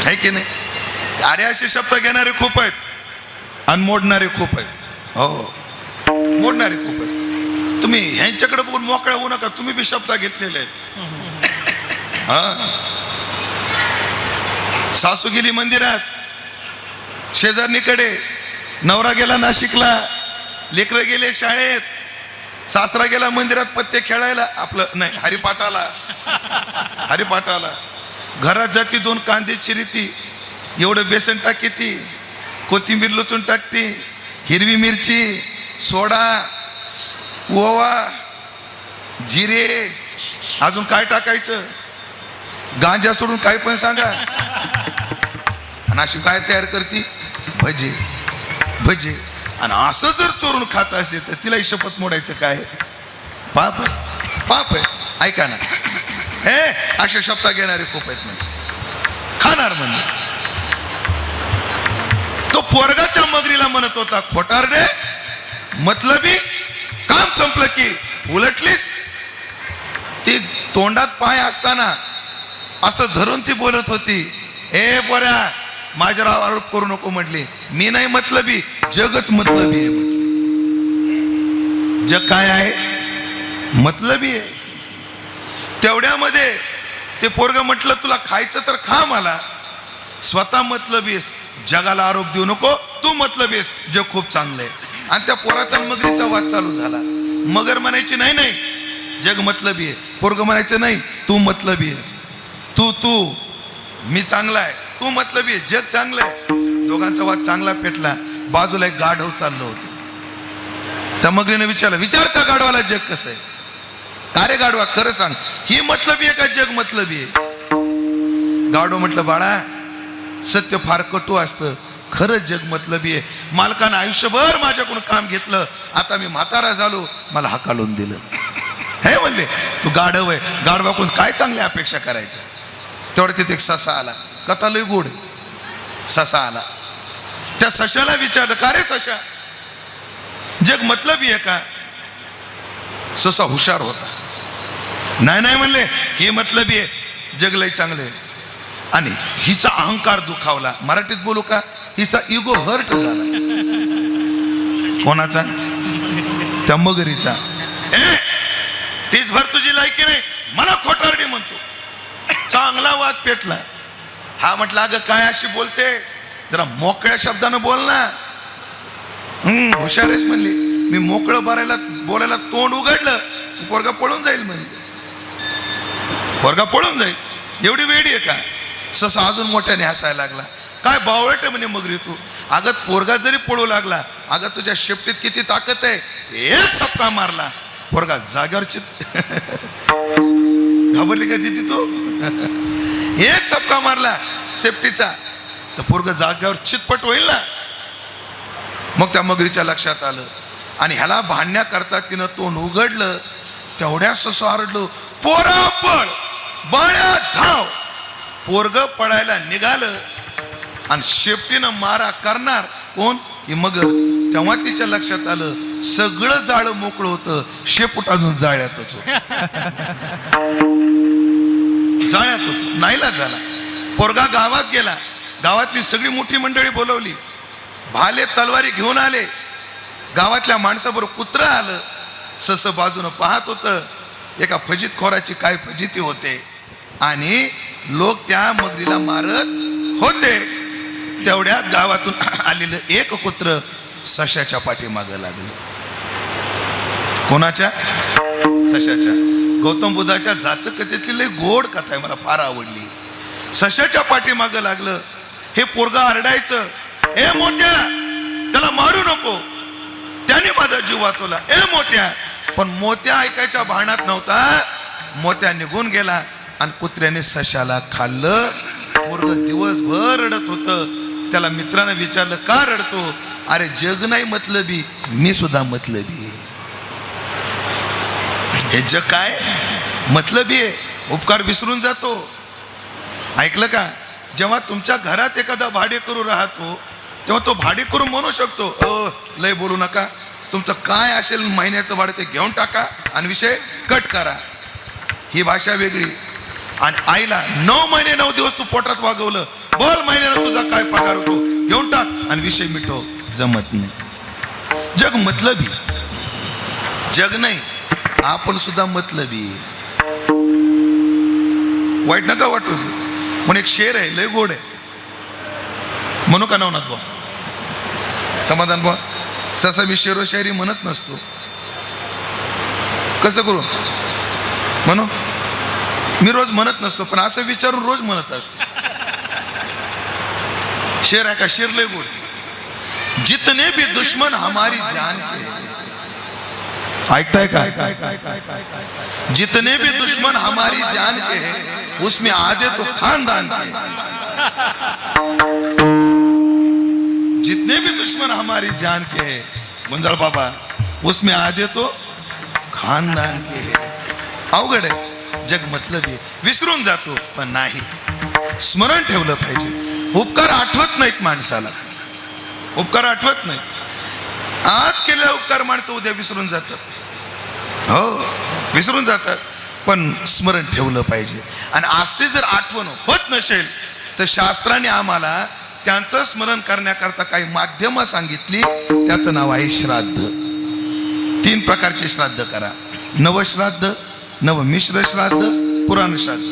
आहे की नाही? अरे असे शब्द घेणारे खूप आहेत आणि मोडणारे खूप आहेत. हो, मोडणारे खूप आहेत. तुम्ही ह्यांच्याकडे बघून मोकळा होऊ नका, तुम्ही बी शब्द घेतलेले आहेत. हा, सासू गेली मंदिरात, शेजारणीकडे, नवरा गेला नाशिकला, लेकरं गेले शाळेत, सासरा गेला मंदिरात पत्ते खेळायला, आपलं नाही हरिपाठाला. घरात जाती 2 कांदे चिरीती, एवढं बेसन टाकीती, कोथिंबीर लुचून टाकती, हिरवी मिरची, सोडा, ओवा, जिरे, अजून काय टाकायचं, गांजा सोडून काय पण सांगा. आणि अशी काय तयार करती? भजे. आणि असं जर चोरून खात असेल तर तिलाही शपथ मोडायचं काय? पाप आहे. ऐका ना, हे अशा शब्द घेणारे खूप आहेत म्हणजे खाणार म्हणजे. तो पोरगा त्या मगरीला म्हणत होता, खोटार रे, मतलबी, काम संपलं की उलटलीस. ती तोंडात पाय असताना असं धरून ती बोलत होती. ए पोऱ्या, माझ्यावर आरोप करू नको म्हटली. मी नाही मतलबी, जगच मतलबी आहे म्हटली. जग काय आहे? मतलबी आहे. तेवढ्यामध्ये ते पोरग म्हटलं, तुला खायचं तर खा, मला स्वतः मतलबी आहेस, जगाला आरोप देऊ नको, तू मतलबी आहेस, जग खूप चांगलं आहे. आणि त्या पोराचा मगरीचा वाद चालू झाला. मगर म्हणायची नाही नाही, जग मतलबी आहे. पोरग म्हणायचं नाही, तू मतलबी आहेस, तू मी चांगला आहे, तू मतलबी आहे, जग चांगलं आहे. दोघांचा वाद चांगला पेटला. बाजूला एक गाढव चाललं होतं. त्या मगरीने विचारलं, विचार त्या गाढवाला जग कसं आहे. का रे गाढवा, खरं सांग, ही मतलबी आहे का जग मतलबी आहे? गाढव म्हटलं, बाळा, सत्य फार कटू असतं, खरंच जग मतलबी आहे. मालकानं आयुष्यभर माझ्याकडून काम घेतलं, आता मी म्हातारा झालो, मला हाकालून दिलं. हे म्हणले, तू गाढव आहे, गाढवाकडून काय चांगल्या अपेक्षा करायच्या. तेवढं तिथे एक ससा आला. कथा लय गोड. ससा आला. त्या सशाला विचारलं, का रे सशा, जग मतलबी आहे का? ससा हुशार होता. नाही नाही म्हणले, हे मतलबी आहे, जग लय चांगलं आहे. आणि हिचा अहंकार दुखावला. मराठीत बोलू का, हिचा इगो हर्ट झाला. कोणाचा? त्या मगरीचा. तीच भर तुझी लायकी नाही, मला खोटारडी म्हणतो. चांगला वाद पेटला. हा म्हटला, अगं काय अशी बोलते, जरा मोकळ्या शब्दानं बोल ना. हुशार आहेस म्हणली. मी मोकळं बोलायला तोंड उघडलं की पोरगा पळून जाईल म्हणली. पोरगा पळून जाईल, एवढी वेडी आहे का? ससा अजून मोठ्याने हसायला लागला. काय बावळट म्हणे मगरी तू. अगं पोरगा जरी पळू लागला, अगं तुझ्या शेपटीत किती ताकद आहे. एक सपका मारला, पोरगा जाग्यावर घाबरली का दिदी तू? एक सपका मारला शेपटीचा, तर पोरगा जाग्यावर चितपट होईल ना. मग त्या मगरीच्या लक्षात आलं आणि ह्याला भांडण्याकरता तिनं तोंड उघडलं. तेवढ्या ससा आरडलो, पोरा पळ, बाळ्या धाव. पोरग पळायला निघालं आणि शेपटीनं मारा करणार कोण? ही मगर. तेव्हा तिच्या लक्षात आलं, सगळं जाळं मोकळं होतं, शेपूट अजून जाळ्यातच होत. जाळ्यात होत. नाईलाज झाला. पोरगा गावात गेला. गावातली सगळी मोठी मंडळी बोलवली. भाले तलवारी घेऊन आले. गावातल्या माणसाबरोबर कुत्रं आलं. सस बाजूनं पाहत होतं. एका फजितखोराची काय फजिती होते आणि लोक त्या मगरीला मारत होते. तेवढ्यात गावातून आलेलं एक कुत्र सशाच्या पाठीमागं लागलं. कोणाच्या? सशाच्या. गौतम बुद्धाच्या जाचकतेतली लय गोड कथा आहे, मला फार आवडली. सशाच्या पाठीमागं लागलं. हे पोरगा आरडायचं, ए मोत्या, त्याला मारू नको, त्याने माझा जीव वाचवला, ए मोत्या. पण मोत्या ऐकायच्या भानात नव्हता. मोत्या निघून गेला आणि कुत्र्याने सशाला खाल्लं. पोरग दिवसभर रडत होतं. त्याला मित्राने विचारलं, का रडतो? अरे जग नाही मतलबी, मी सुद्धा मतलबी आहे. हे जग काय मतलबी आहे. उपकार विसरून जातो. ऐकलं का? जेव्हा तुमच्या घरात एखादा भाडेकरू राहतो, तेव्हा तो भाडेकरू म्हणू शकतो, लय बोलू नका, तुमचं काय असेल महिन्याचं भाडं ते घेऊन टाका आणि विषय कट करा. ही भाषा वेगळी. आणि आईला 9 महिने 9 दिवस तू पोटात वागवलं, बोल महिन्याला तुझा काय पगार होतो, घेऊन टाक आणि विषय मिटव. जमत नाही. जग मतलबी. जग नाही, आपण सुद्धा मतलबी. वाईट नका वाटू. म्हणून एक शेर आहे, लय गोड आहे. म्हणू का नवनाथ बुवा? समाधान बुवा? ससा मी शेरो शायरी म्हणत नसतो. कसं करू म्हणू? मी रोज म्हणत नसतो, पण असं विचारून रोज म्हणत असतो. शेर आहे का? शेर लय गोड. जितने भी दुश्मन हमारी जान के, ऐकताय का? जितने भी दुश्मन हमारी जान के हैं, उसमें आधे तो खानदान के. जितने भी दुश्मन हमारी जान के हैं, गुंजाळ बाबा, उसमें आधे तो खानदान के हैं. अवघड आहे. जग मतलबी. विसरून जातो, पण नाही, स्मरण ठेवलं पाहिजे. उपकार आठवत नाहीत माणसाला. उपकार आठवत नाही. आज केलेला उपकार माणसं उद्या विसरून जातात. हो, विसरून जातात. पण स्मरण ठेवलं पाहिजे. आणि असे जर आठवण होत नसेल तर शास्त्राने आम्हाला त्यांचं स्मरण करण्याकरता काही माध्यमं सांगितली. त्याचं नाव आहे श्राद्ध. 3 प्रकारचे श्राद्ध करा: नवश्राद्ध, नवमिश्र श्राद्ध, पुराण श्राद्ध.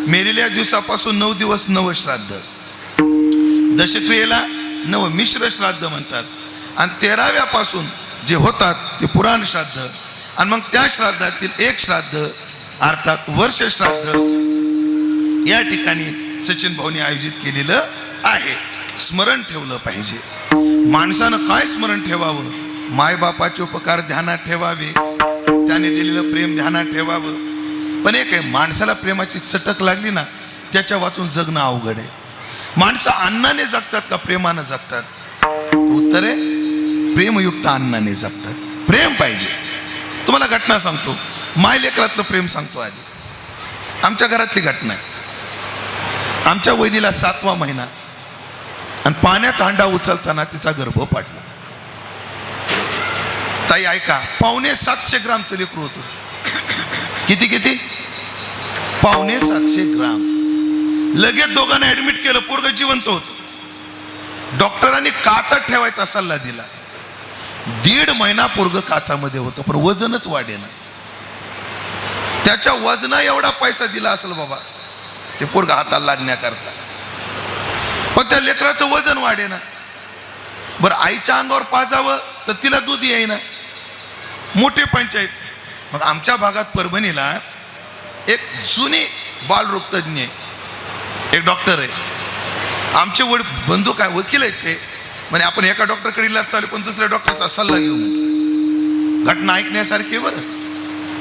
मेलेल्या दिवसापासून 9 दिवस नवश्राद्ध, दशक्रियेला नवमिश्र श्राद्ध म्हणतात. आणि 13व्यापासून जे होतात ते पुराण श्राद्ध. आणि मग त्या श्राद्धातील एक श्राद्ध अर्थात वर्ष श्राद्ध या ठिकाणी सचिन भाऊनी आयोजित केलेलं आहे. स्मरण ठेवलं पाहिजे. माणसानं काय स्मरण ठेवावं? मायबापाचे उपकार ध्यानात ठेवावे, त्याने दिलेलं प्रेम ध्यानात ठेवावं. पण एक आहे, माणसाला प्रेमाची चटक लागली ना, त्याच्या वाचून जगणं अवघड आहे. माणसं अन्नाने जगतात का प्रेमानं जगतात? उत्तर आहे, प्रेमयुक्त अन्नाने जगतात. प्रेम पाहिजे. तुम्हाला घटना सांगतो, माय लेकरातलं प्रेम सांगतो. आधी आमच्या घरातली घटना आहे. आमच्या वहिनीला 7वा महिना आणि पाण्याचा हंडा उचलताना तिचा गर्भ पाडला. ताई ऐका, 750 ग्रामचं लेकरू होतं. किती 750 ग्राम. लगेच दोघांना ऍडमिट केलं. पोरग जिवंत होतं. डॉक्टरांनी काचात ठेवायचा सल्ला दिला. 1.5 महिना पोरग काचामध्ये होतं, पण वजनच वाढेना. त्याच्या वजना एवढा पैसा दिला असेल बाबा ते पोरग हाताला लागण्याकरता, पण त्या लेकराचं वजन वाढेना. बरं, आईच्या अंगावर पाजावं तर तिला दूध येईना. मोठे पंचायत. मग आमच्या भागात परभणीला एक जुनी बालरोग तज्ञ आहे, एक डॉक्टर आहे. आमचे बंधू काय वकील आहेत ते म्हणजे आपण एका डॉक्टरकडे इलाज चालू पण दुसऱ्या डॉक्टरचा सल्ला घेऊ म्हटलं. घटना ऐकण्यासारखी बरं,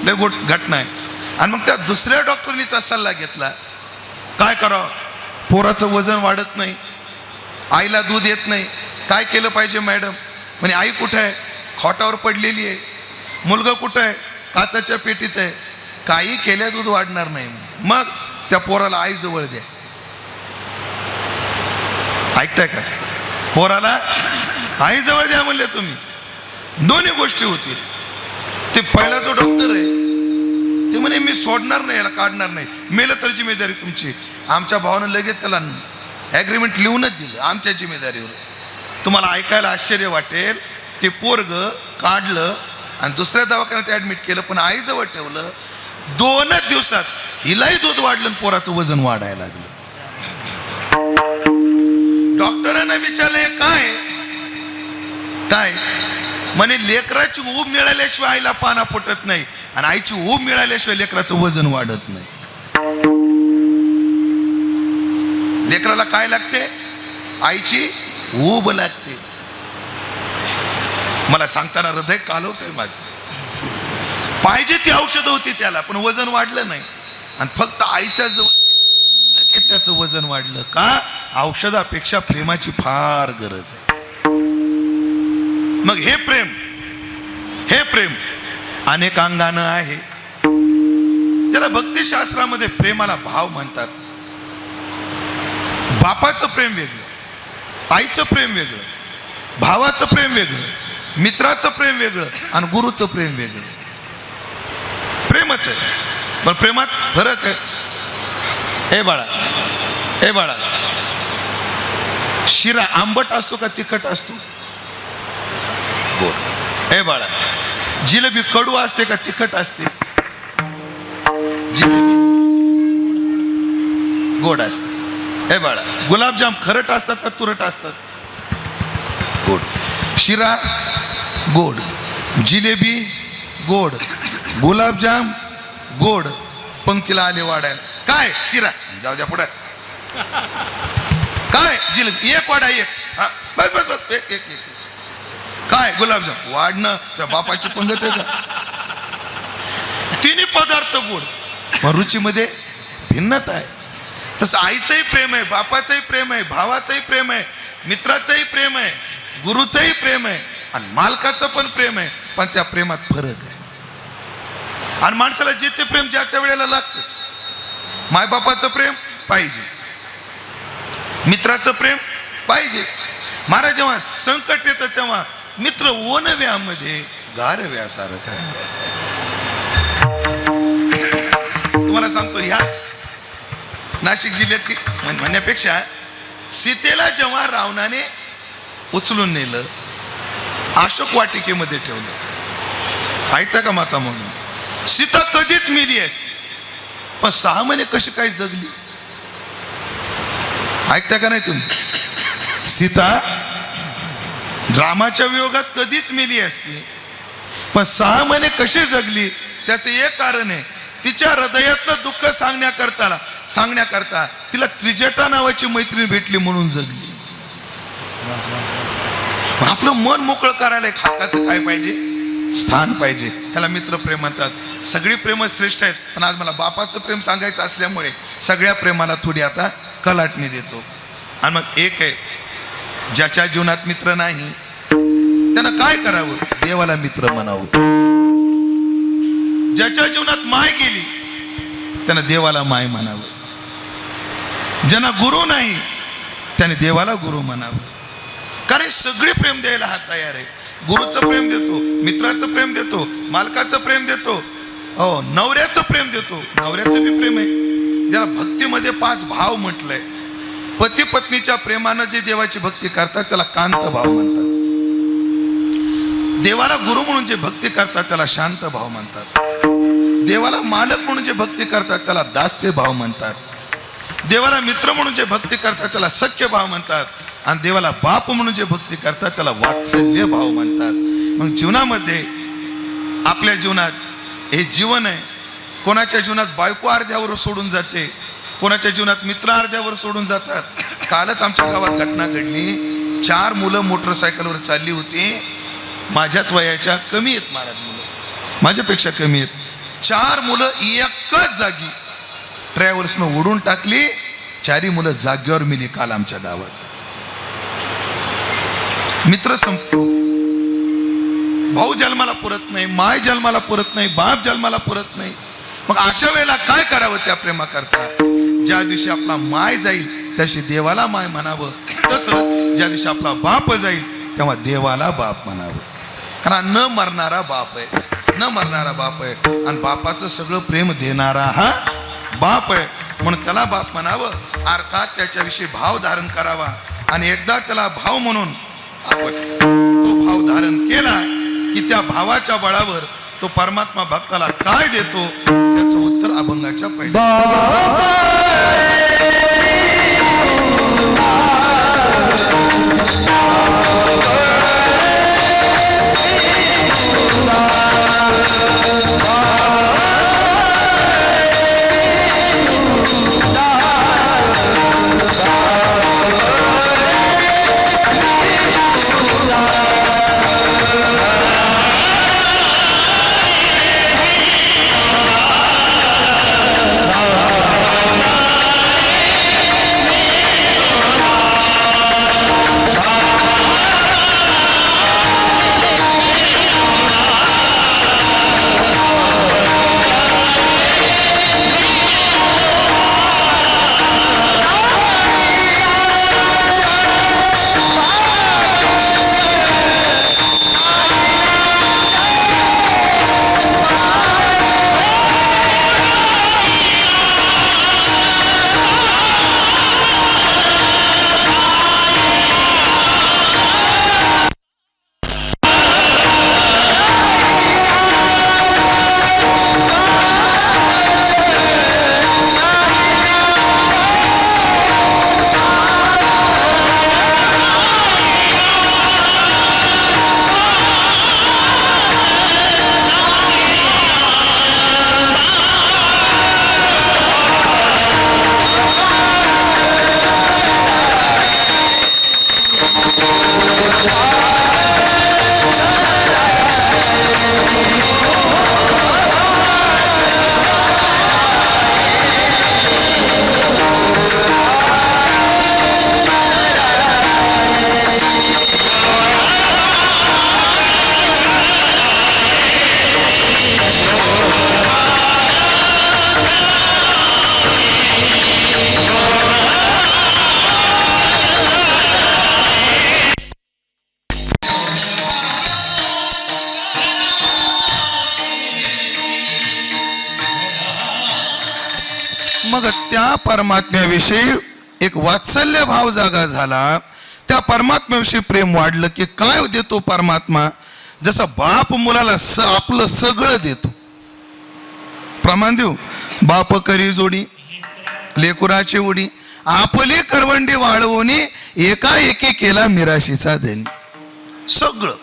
लय घटना आहे. आणि मग त्या दुसऱ्या डॉक्टरनीचा सल्ला घेतला. काय करावं? पोराचं वजन वाढत नाही, आईला दूध येत नाही, काय केलं पाहिजे मॅडम? म्हणजे आई कुठं आहे? खोटावर पडलेली आहे. मुलगा कुठं आहे? काचाच्या पेटीत आहे. काही केल्या दूध वाढणार नाही. मग त्या पोराला आई जवळ द्या. ऐकताय का? पोराला आई जवळ द्या म्हणले तुम्ही. दोन्ही गोष्टी होतील. ते पहिला जो डॉक्टर आहे ते म्हणे मी सोडणार नाही, याला काढणार नाही, मेलं तर जिम्मेदारी तुमची. आमच्या भावानं लगेच त्याला ॲग्रीमेंट लिहूनच दिलं आमच्या जिम्मेदारीवर. तुम्हाला ऐकायला आश्चर्य वाटेल, ते पोरग काढलं आणि दुसऱ्या दवाखान्यात ॲडमिट केलं, पण आईजवळ ठेवलं. 2च दिवसात हिलाही दूध वाढलं आणि पोराचं वजन वाढायला लागलं. डॉक्टरांना विचारले काय काय म्हणे लेकराची ऊब मिळाल्याशिवाय आईला पाना फुटत नाही आणि आईची ऊब मिळाल्याशिवाय लेकराचं वजन वाढत नाही. लेकराला काय लागते? आईची ऊब लागते. मला सांगताना हृदय कालवतंय माझं. पाहिजे ती औषधं होती त्याला, पण वजन वाढलं नाही. आणि फक्त आईच्या जवळ त्याचं वजन वाढलं का? औषधापेक्षा प्रेमाची फार गरज आहे. मग हे प्रेम अनेक अंगानं आहे. त्याला भक्तिशास्त्रामध्ये प्रेमाला भाव म्हणतात. बापाचं प्रेम वेगळं, आईचं प्रेम वेगळं, भावाचं प्रेम वेगळं, मित्राचं प्रेम वेगळं आणि गुरुचं प्रेम वेगळं. प्रेमच आहे, पण प्रेमात फरक आहे. ए बाळा, शिरा आंबट असतो का तिखट असतो? गोड. ए बाळा, जिलेबी कडू असते का तिखट असते? जिलेबी गोड असते. ए बाळा, गुलाबजाम खरट असतात का तुरट असतात? गोड. शिरा गोड, जिलेबी गोड, गुलाबजाम गोड. पंक्तीला आले वाढायला. काय शिरा? जाऊ द्या पुढे. काय जिलेबी? एक वाडा एक. हा बस बस बस एक एक एक. काय गुलाबजाम? वाढणं त्या बापाची पंगत आहे का? तिन्ही पदार्थ गोड, पण रुचीमध्ये भिन्नता आहे. तसं आईचंही प्रेम आहे, बापाचंही प्रेम आहे, भावाचंही प्रेम आहे, मित्राचंही प्रेम आहे, गुरुचंही प्रेम आहे आणि मालकाचं पण प्रेम आहे. पण त्या प्रेमात फरक आहे. आणि माणसाला जे ते प्रेम ज्या त्या वेळेला लागतंच. मायबापाचं प्रेम पाहिजे, मित्राचं प्रेम पाहिजे. महाराज जेव्हा संकट येतं तेव्हा मित्र ओनव्यामध्ये गारव्यासारखं आहे. तुम्हाला सांगतो, ह्याच नाशिक जिल्ह्यात म्हणण्यापेक्षा सीतेला जेव्हा रावणाने उचलून नेलं, अशोक वाटिकेमध्ये ठेवलं, ऐकता का माता म्हणून, सीता कधीच मेली असती, पण 6 महिने कशी काय जगली? ऐकता का नाही तुम्ही? सीता रामाच्या वियोगात कधीच मेली असती, पण 6 महिने कशी जगली? त्याचं एक कारण आहे, तिच्या हृदयातलं दुःख सांगण्याकरता तिला त्रिजटा नावाची मैत्रीण भेटली म्हणून जगली. आपलं मन मोकळं करायला एक हक्काचं काय पाहिजे? स्थान पाहिजे. त्याला मित्रप्रेम म्हणतात. सगळी प्रेम श्रेष्ठ आहेत, पण आज मला बापाचं प्रेम सांगायचं असल्यामुळे सगळ्या प्रेमाला थोडी आता कलाटणी देतो. आणि मग एक आहे, ज्याच्या जीवनात मित्र नाही त्यानं काय करावं? देवाला मित्र म्हणावं. ज्याच्या जीवनात माय गेली त्यानं देवाला माय म्हणावं. ज्यांना गुरु नाही त्याने देवाला गुरु म्हणावं. कारण सगळे प्रेम द्यायला हा तयार आहे. गुरुचं प्रेम देतो, मित्राचं प्रेम देतो, मालकाचं प्रेम देतो, हो नवऱ्याचं प्रेम देतो. नवऱ्याचं बी प्रेम आहे. ज्याला भक्तीमध्ये 5 भाव म्हटलंय. पती पत्नीच्या प्रेमानं जे देवाची भक्ती करतात त्याला कांत भाव म्हणतात. देवाला गुरु म्हणून जे भक्ती करतात त्याला शांत भाव म्हणतात. देवाला मालक म्हणून जे भक्ती करतात त्याला दास्य भाव म्हणतात. देवाला मित्र म्हणून जे भक्ती करतात त्याला सख्य भाव म्हणतात. आणि देवाला बाप म्हणून जे भक्ती करतात त्याला वात्सल्य भाव म्हणतात. मग जीवनामध्ये, आपल्या जीवनात हे जीवन आहे. कोणाच्या जीवनात बायको अर्ध्यावर सोडून जाते, कोणाच्या जीवनात मित्र अर्ध्यावर सोडून जातात. कालच आमच्या गावात घटना घडली. 4 मुलं मोटरसायकलवर चालली होती, माझ्याच वयाच्या, कमी आहेत महाराज मुलं, माझ्यापेक्षा कमी आहेत. 4 मुलं एकाच जागी ट्रॅव्हल्सनं उडून टाकली. 4ही मुलं जागेवर मिली काल आमच्या गावात. मित्र संपतो, भाऊ जन्माला पुरत नाही, माय जन्माला पुरत नाही, बाप जन्माला पुरत नाही. मग अशा वेळेला काय करावं त्या प्रेमाकरता? ज्या दिवशी आपला माय जाईल त्या दिवशी देवाला माय म्हणावं. तसंच ज्या दिवशी आपला बाप जाईल तेव्हा देवाला बाप म्हणावं. कारण न मरणारा बाप आहे, न मरणारा बाप आहे. आणि बापाचं सगळं प्रेम देणारा हा बाप आहे, म्हणून त्याला बाप म्हणावं. अर्थात त्याच्याविषयी भाव धारण करावा. आणि एकदा त्याला भाव म्हणून आपण तो भाव धारण केला की त्या भावाच्या बळावर तो परमात्मा भक्ताला काय देतो त्याचं उत्तर अभंगाच्या पहिल्या मग त्या परमात्म्याविषयी एक वात्सल्य भाव जागा झाला. त्या परमात्म्याविषयी प्रेम वाढलं की काय देतो परमात्मा? जसं बाप मुलाला आपलं सगळं देतो. प्रमाण देऊ, बाप करी जोडी लेकुराची उडी, आपली करवंडी वाळवणी एकाएकी केला मिराशीचा धनी. सगळं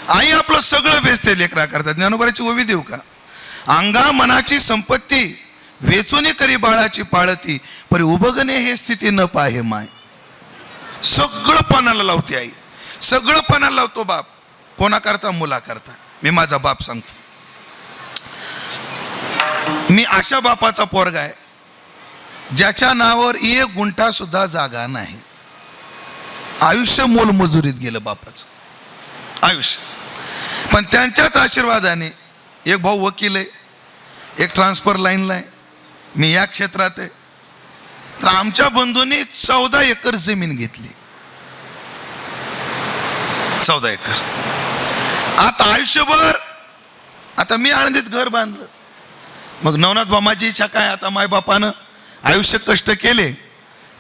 आई आपलं सगळं वेचते लेकरा करतात. ज्ञानोबाची ओवी देऊ का? अंगा मनाची संपत्ती वेचून करी बाळाची पाळती, परी उभगणे हे स्थिती न पाहे माय. सगळं पानाला लावते आई, सगळं पानाला लावतो बाप. कोणा करता? मुला करता. मी माझा बाप सांगतो, मी अशा बापाचा पोरगा आहे ज्याच्या नावावर एक गुंठा सुद्धा जागा नाही. आयुष्य मोलमजुरीत गेलं बापाचं आयुष्य. पण त्यांच्याच आशीर्वादाने एक भाऊ वकील आहे, एक ट्रान्सफर लाईनला आहे, मी या क्षेत्रात आहे. तर आमच्या बंधूंनी 14 एकर जमीन घेतली. 14 एकर. आता आयुष्यभर, आता मी आळंदीत घर बांधलं. मग नवनाथ बामाची इच्छा काय? आता मायबापानं आयुष्य कष्ट केले,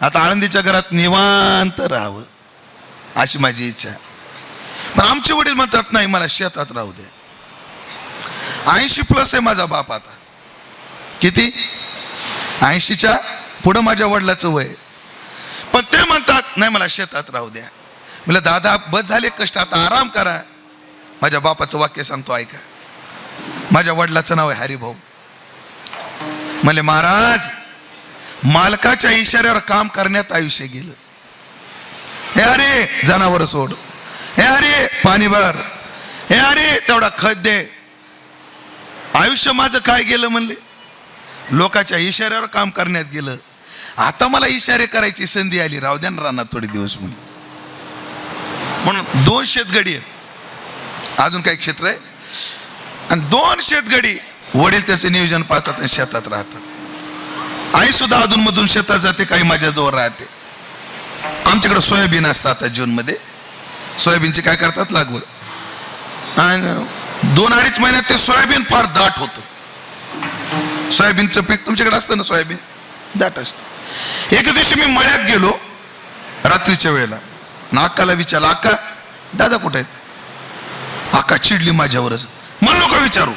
आता आळंदीच्या घरात निवांत राहावं अशी माझी इच्छा आहे. पण आमचे वडील म्हणतात नाही, मला शेतात राहू दे. 80+ आहे माझा बाप. आता किती? 80च्या पुढं माझ्या वडिलाचं वय. पण ते म्हणतात नाही, मला शेतात राहू द्या. म्हणलं दादा बस झाले कष्ट, आता आराम करा. माझ्या बापाचं वाक्य सांगतो ऐका. माझ्या वडिलाचं नाव आहे हरिभाऊ. म्हणले महाराज, मालकाच्या इशाऱ्यावर काम करण्यात आयुष्य गेलं. हे अरे जनावर सोड, हे अरे पाणी भर, हे अरे तेवढा खत दे. आयुष्य माझं काय गेलं म्हणले? लोकांच्या इशाऱ्यावर काम करण्यात गेलं. आता मला इशारे करायची संधी आली, राहू द्या ना राहणार थोडे दिवस म्हणून 2 शेतगडी आहेत, अजून काही क्षेत्र आहे, आणि 2 शेतगडी. वडील त्याचे नियोजन पाहतात आणि शेतात राहतात. आई सुद्धा अधून मधून शेतात जाते, काही माझ्या जवळ राहते. आमच्याकडे सोयाबीन असतं. आता जूनमध्ये सोयाबीनची काय करतात लागवड, आणि 2-2.5 महिन्यात ते सोयाबीन फार दाट होतं. सोयाबीनचं पीक तुमच्याकडे असतं ना, सोयाबीन दाट असतं. एके दिवशी मी मळ्यात गेलो रात्रीच्या वेळेला, अक्काला विचारलं, अक्का दादा कुठे आहेत? अक्का चिडली माझ्यावरच. म्हणलो का विचारू,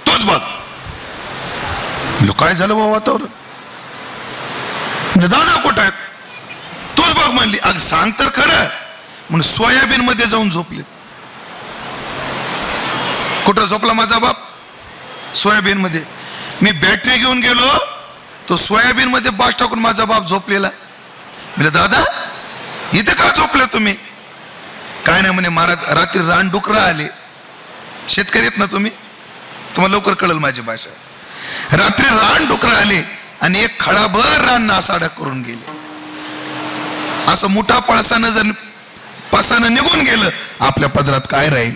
तोच बघ. काय झालं बाबा वातावरण? दादा कुठे आहेत? तोच बघ म्हणली. अग सांग तर खरं. म्हणून सोयाबीन मध्ये जाऊन झोपले. कुठं झोपला माझा बाप? सोयाबीन मध्ये. मी बॅटरी घेऊन गेलो, तो सोयाबीन मध्ये बास टाकून माझा बाप झोपलेला. म्हणजे दादा इथे का झोपले तुम्ही? काय नाही म्हणे महाराज, रात्री रानडुकरं आले. शेतकरी आहेत ना तुम्ही, तुम्हाला लवकर कळेल माझी भाषा. रात्री रानडुकरं आले आणि एक खडाभर रान नासाडा करून गेले. असं मोठा पळसानं जर पसानं निघून गेलं, आपल्या पदरात काय राहील?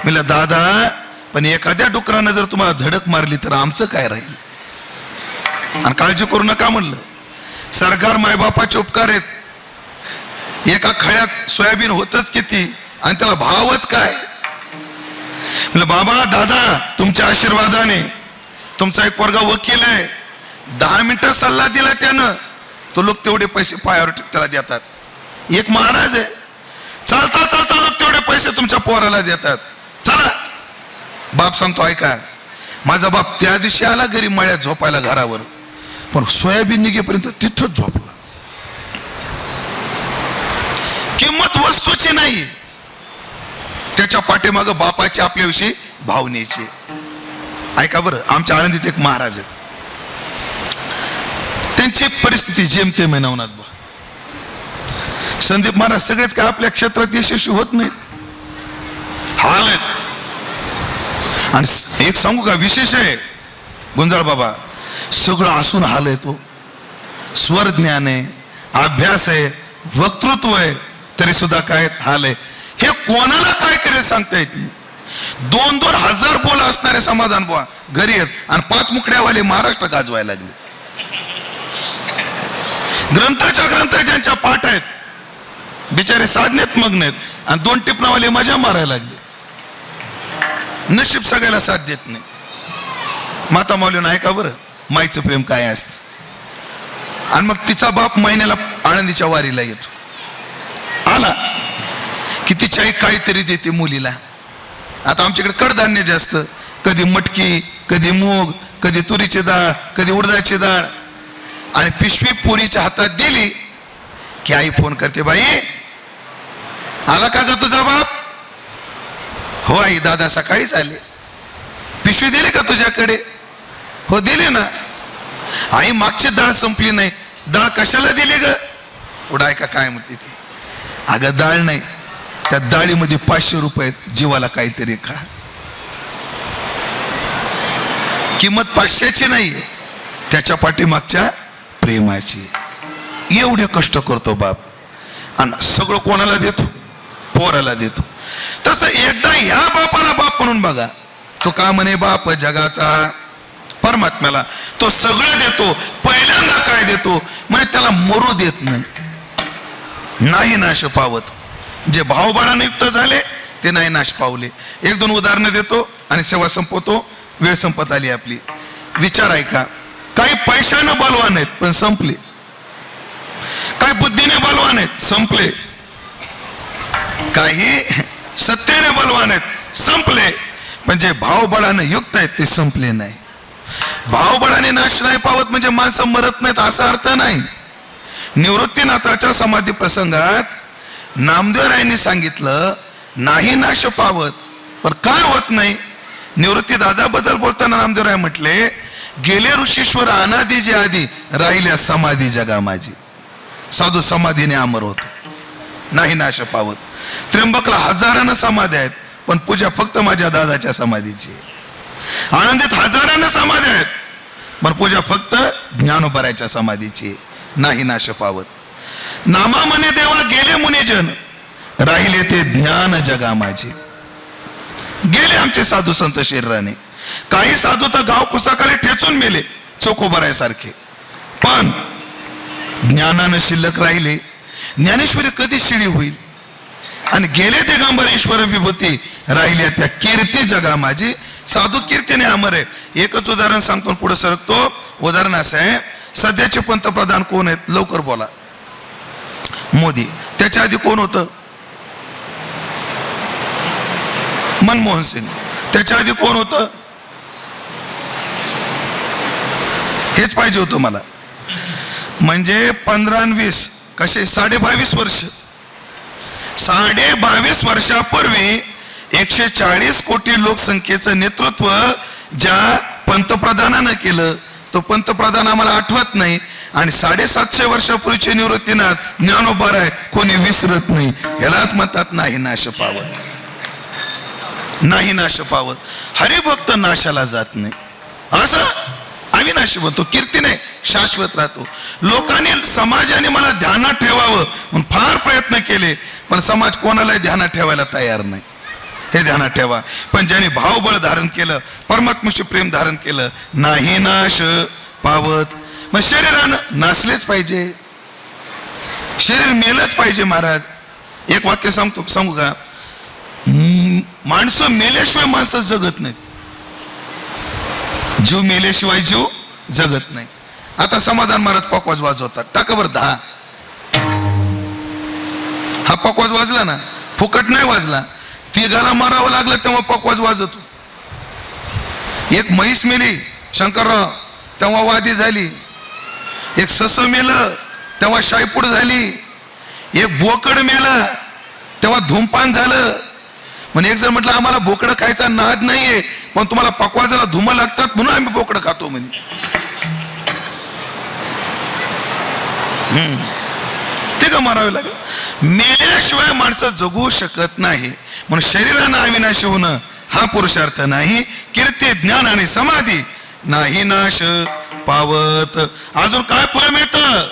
म्हणलं दादा, पण एखाद्या डुकरानं जर तुम्हाला धडक मारली तर आमचं काय राहील? आणि काळजी करू नका म्हणलं. सरकार मायबापाचे उपकार आहेत. एका खळ्यात सोयाबीन होतच किती आणि त्याला भावच काय. म्हणलं बाबा दादा, तुमच्या आशीर्वादाने, तुमचा एक पोरगा वकील आहे, 10 मिनिटं सल्ला दिला त्यानं, तो लोक तेवढे पैसे पायावर त्याला देतात. एक महाराज आहे, चालता चालता लोक तेवढे पैसे तुमच्या पोराला देतात. चला बाप सांगतो ऐका. माझा बाप त्या दिवशी आला घरी मळ्यात झोपायला घरावर, पण सोयाबीन निघेपर्यंत तिथंच झोपला. किंमत वस्तूची नाही, त्याच्या पाठीमागं बापाची आपल्याविषयी भावनेची. ऐका बरं, आमच्या आळंदीत एक महाराज आहेत, त्यांची परिस्थिती जेमतेम आहे. नवनाथ बा संदीप महाराज सगळेच काय आपल्या क्षेत्रात यशस्वी होत नाहीत, हाल आहेत. आणि एक सांगू का विशेष आहे, गुंजाळ बाबा सगळं असून हाल आहे. तो स्वर ज्ञान आहे, अभ्यास आहे, वक्तृत्व आहे, तरी सुद्धा काय हाल आहे. हे कोणाला काय करेल सांगता येत नाही. 2-2 हजार बोल असणारे समाधान बुवा घरी आहेत, आणि 5 मुकड्यावाले महाराष्ट्र गाजवायला लागले. ग्रंथाच्या ग्रंथ ज्यांच्या पाठ आहेत, बिचारे साधनेत मग्न आहेत, आणि 2 टिपणावाले मजा मारायला लागले. नशीब सगळ्याला साथ देत नाही. माता माऊलीनं ऐका बरं, माईचं प्रेम काय असतं. आणि मग तिचा बाप महिन्याला आळंदीच्या वारीला येतो. आला की तिची आई काहीतरी देते मुलीला. आता आमच्याकडे कडधान्य जास्त, कधी मटकी, कधी मूग, कधी तुरीची डाळ, कधी उडदाची डाळ. आणि पिशवी पोरीच्या हातात दिली की आई फोन करते, बाई आला का ग तुझा बाप? हो आई, दादा सकाळीच आले. पिशवी दिली का तुझ्याकडे? हो दिली ना. आई मागची डाळ संपली नाही, डाळ कशाला दिली ग? पुढे ऐका काय म्हणते ती. अगं डाळ नाही, त्या डाळीमध्ये 500 रुपये, जीवाला काहीतरी खा. किंमत 500ची नाहीये, त्याच्या पाठीमागच्या प्रेमाची. एवढे कष्ट करतो बाप आणि सगळं कोणाला देतो? पोराला देतो. तसं एकदा ह्या बापाला बाप म्हणून बघा. तो का म्हणे बाप जगाचा? परमात्म्याला तो सगळं देतो. पहिल्यांदा काय देतो म्हणजे त्याला मरू देत नाही, नाही नाश पावत. जे भावबळाने युक्त झाले ते नाही नाश पावले. 1-2 उदाहरणं देतो आणि सेवा संपवतो. वेळ संपत आली आपली. विचार ऐका. काही पैशाने बलवान आहेत पण संपले, काही बुद्धीने बलवान आहेत संपले, काही सत्तेने बलवान आहेत संपले, पण जे भावबळाने युक्त आहेत ते संपले नाही. भावबळाने नाश नाही पावत म्हणजे माणसं मरत नाहीत असा अर्थ नाही. निवृत्तीनाथाच्या समाधी प्रसंगात नामदेवरायांनी सांगितलं नाही नाश पावत. पण काय होत नाही? निवृत्ती दादाबद्दल बोलताना नामदेवराय म्हटले, गेले ऋषीश्वर अनादी जे आधी राहिल्या समाधी जगा माझी. साधू समाधीने अमर होतो, नाही नाश पावत. त्र्यंबकला हजारानं समाधी आहेत पण पूजा फक्त माझ्या दादाच्या समाधीची. आनंदीत हजारानं समाधी आहेत पण पूजा फक्त ज्ञानोबराच्या समाधीची, नाही नाश पावत. नामा म्हणे देवा गेले मुनिजन, राहिले ते ज्ञान जगा माझे. गेले आमचे साधू संत शरीराने. काही साधू तर गाव कुसाकाले ठेचून मेले चोखोबरायसारखे, पण ज्ञानानं शिल्लक राहिले. ज्ञानेश्वरी कधी शिळी होईल? आणि गेले दिगंबरेश्वर विभूती, राहिल्या त्या कीर्ती जगा माझी. साधू कीर्तीने अमर आहे. एकच उदाहरण सांगतो पुढे सरकतो. उदाहरण असं आहे, सध्याचे पंतप्रधान कोण आहेत? लवकर बोला. मोदी. त्याच्या आधी कोण होतं? मनमोहन सिंग. त्याच्या आधी कोण होतं? हेच पाहिजे होतं मला. म्हणजे 15 आणि 20 कसे 22.5 वर्ष. 22.5 वर्षापूर्वी 140 कोटी लोकसंख्येचं नेतृत्व ज्या पंतप्रधानानं केलं तो पंतप्रधान आम्हाला आठवत नाही. आणि 750 वर्षापूर्वीचे निवृत्तीनाथ ज्ञानोबा आहे कोणी विसरत नाही. यालाच म्हणतात नाही नाश पावत, नाही नाश पावत. हरिभक्त नाशाला जात नाही, असं अविनाशी बनतो, कीर्तीने शाश्वत राहतो. लोकांनी समाजाने मला ध्यानात ठेवावं म्हणून फार प्रयत्न केले पण समाज कोणालाही ध्यानात ठेवायला तयार नाही. हे ध्यानात ठेवा. पण ज्याने भावबळ धारण केलं, परमात्म्याशी प्रेम धारण केलं, नाही नाश पावत. मग शरीरानं नासलेच पाहिजे, शरीर मेलच पाहिजे. महाराज एक वाक्य सांगू का? माणसं मेल्याशिवाय माणसं जगत नाहीत, जीव मेल्याशिवाय जीव जगत नाही. आता समाधान महाराज पकवाज वाजवतात, टाका बरं 10. हा पकवाज वाजला ना, फुकट नाही वाजला. तिघाला मारावं लागलं तेव्हा पकवाज वाजवतो. एक म्हैस मेली शंकरराव तेव्हा वादी झाली, एक सस मेलं तेव्हा शायपूड झाली, एक बोकड मेलं तेव्हा धूमपान झालं. म्हणजे एक जण म्हटलं आम्हाला बोकडं खायचा नाद नाहीये पण तुम्हाला पकवाजाला धुमं लागतात म्हणून आम्ही बोकडं खातो म्हणे. ते का मारावे लागेल? मेल्याशिवाय माणसं जगू शकत नाही. म्हणून शरीरानं अविनाशी होणं हा पुरुषार्थ नाही. कीर्ती ज्ञान आणि समाधी नाही नाश पावत. अजून काय फळ मिळतं?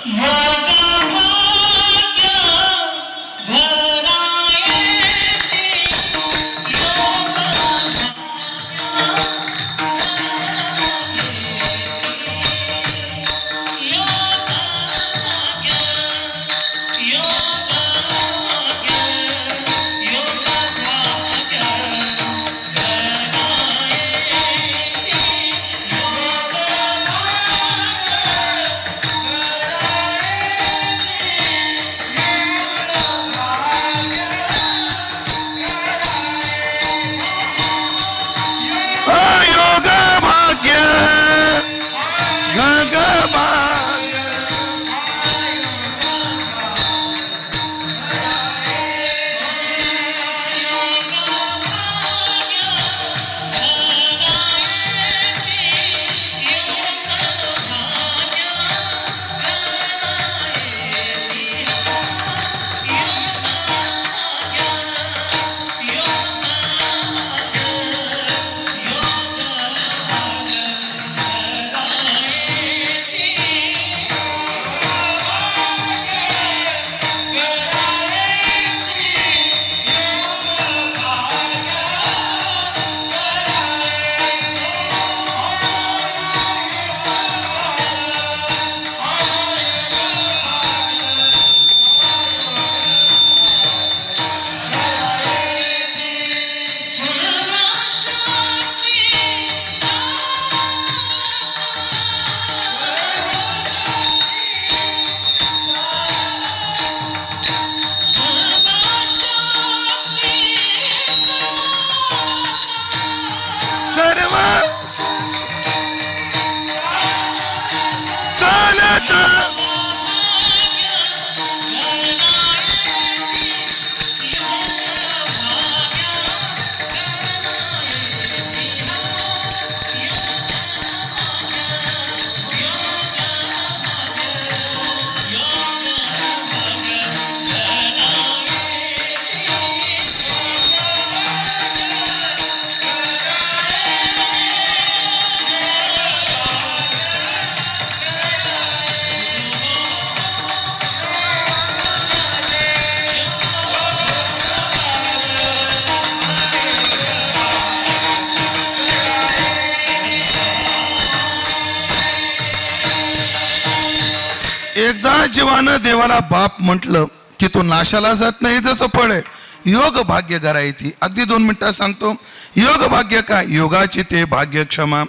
जीवानं देवाला बाप म्हटलं की तो नाशाला जात नाही, जसं फळ आहे. योग भाग्य घरायती. अगदी 2 मिनिटात सांगतो. योग भाग्य काय? योगाची ते भाग्य क्षमा.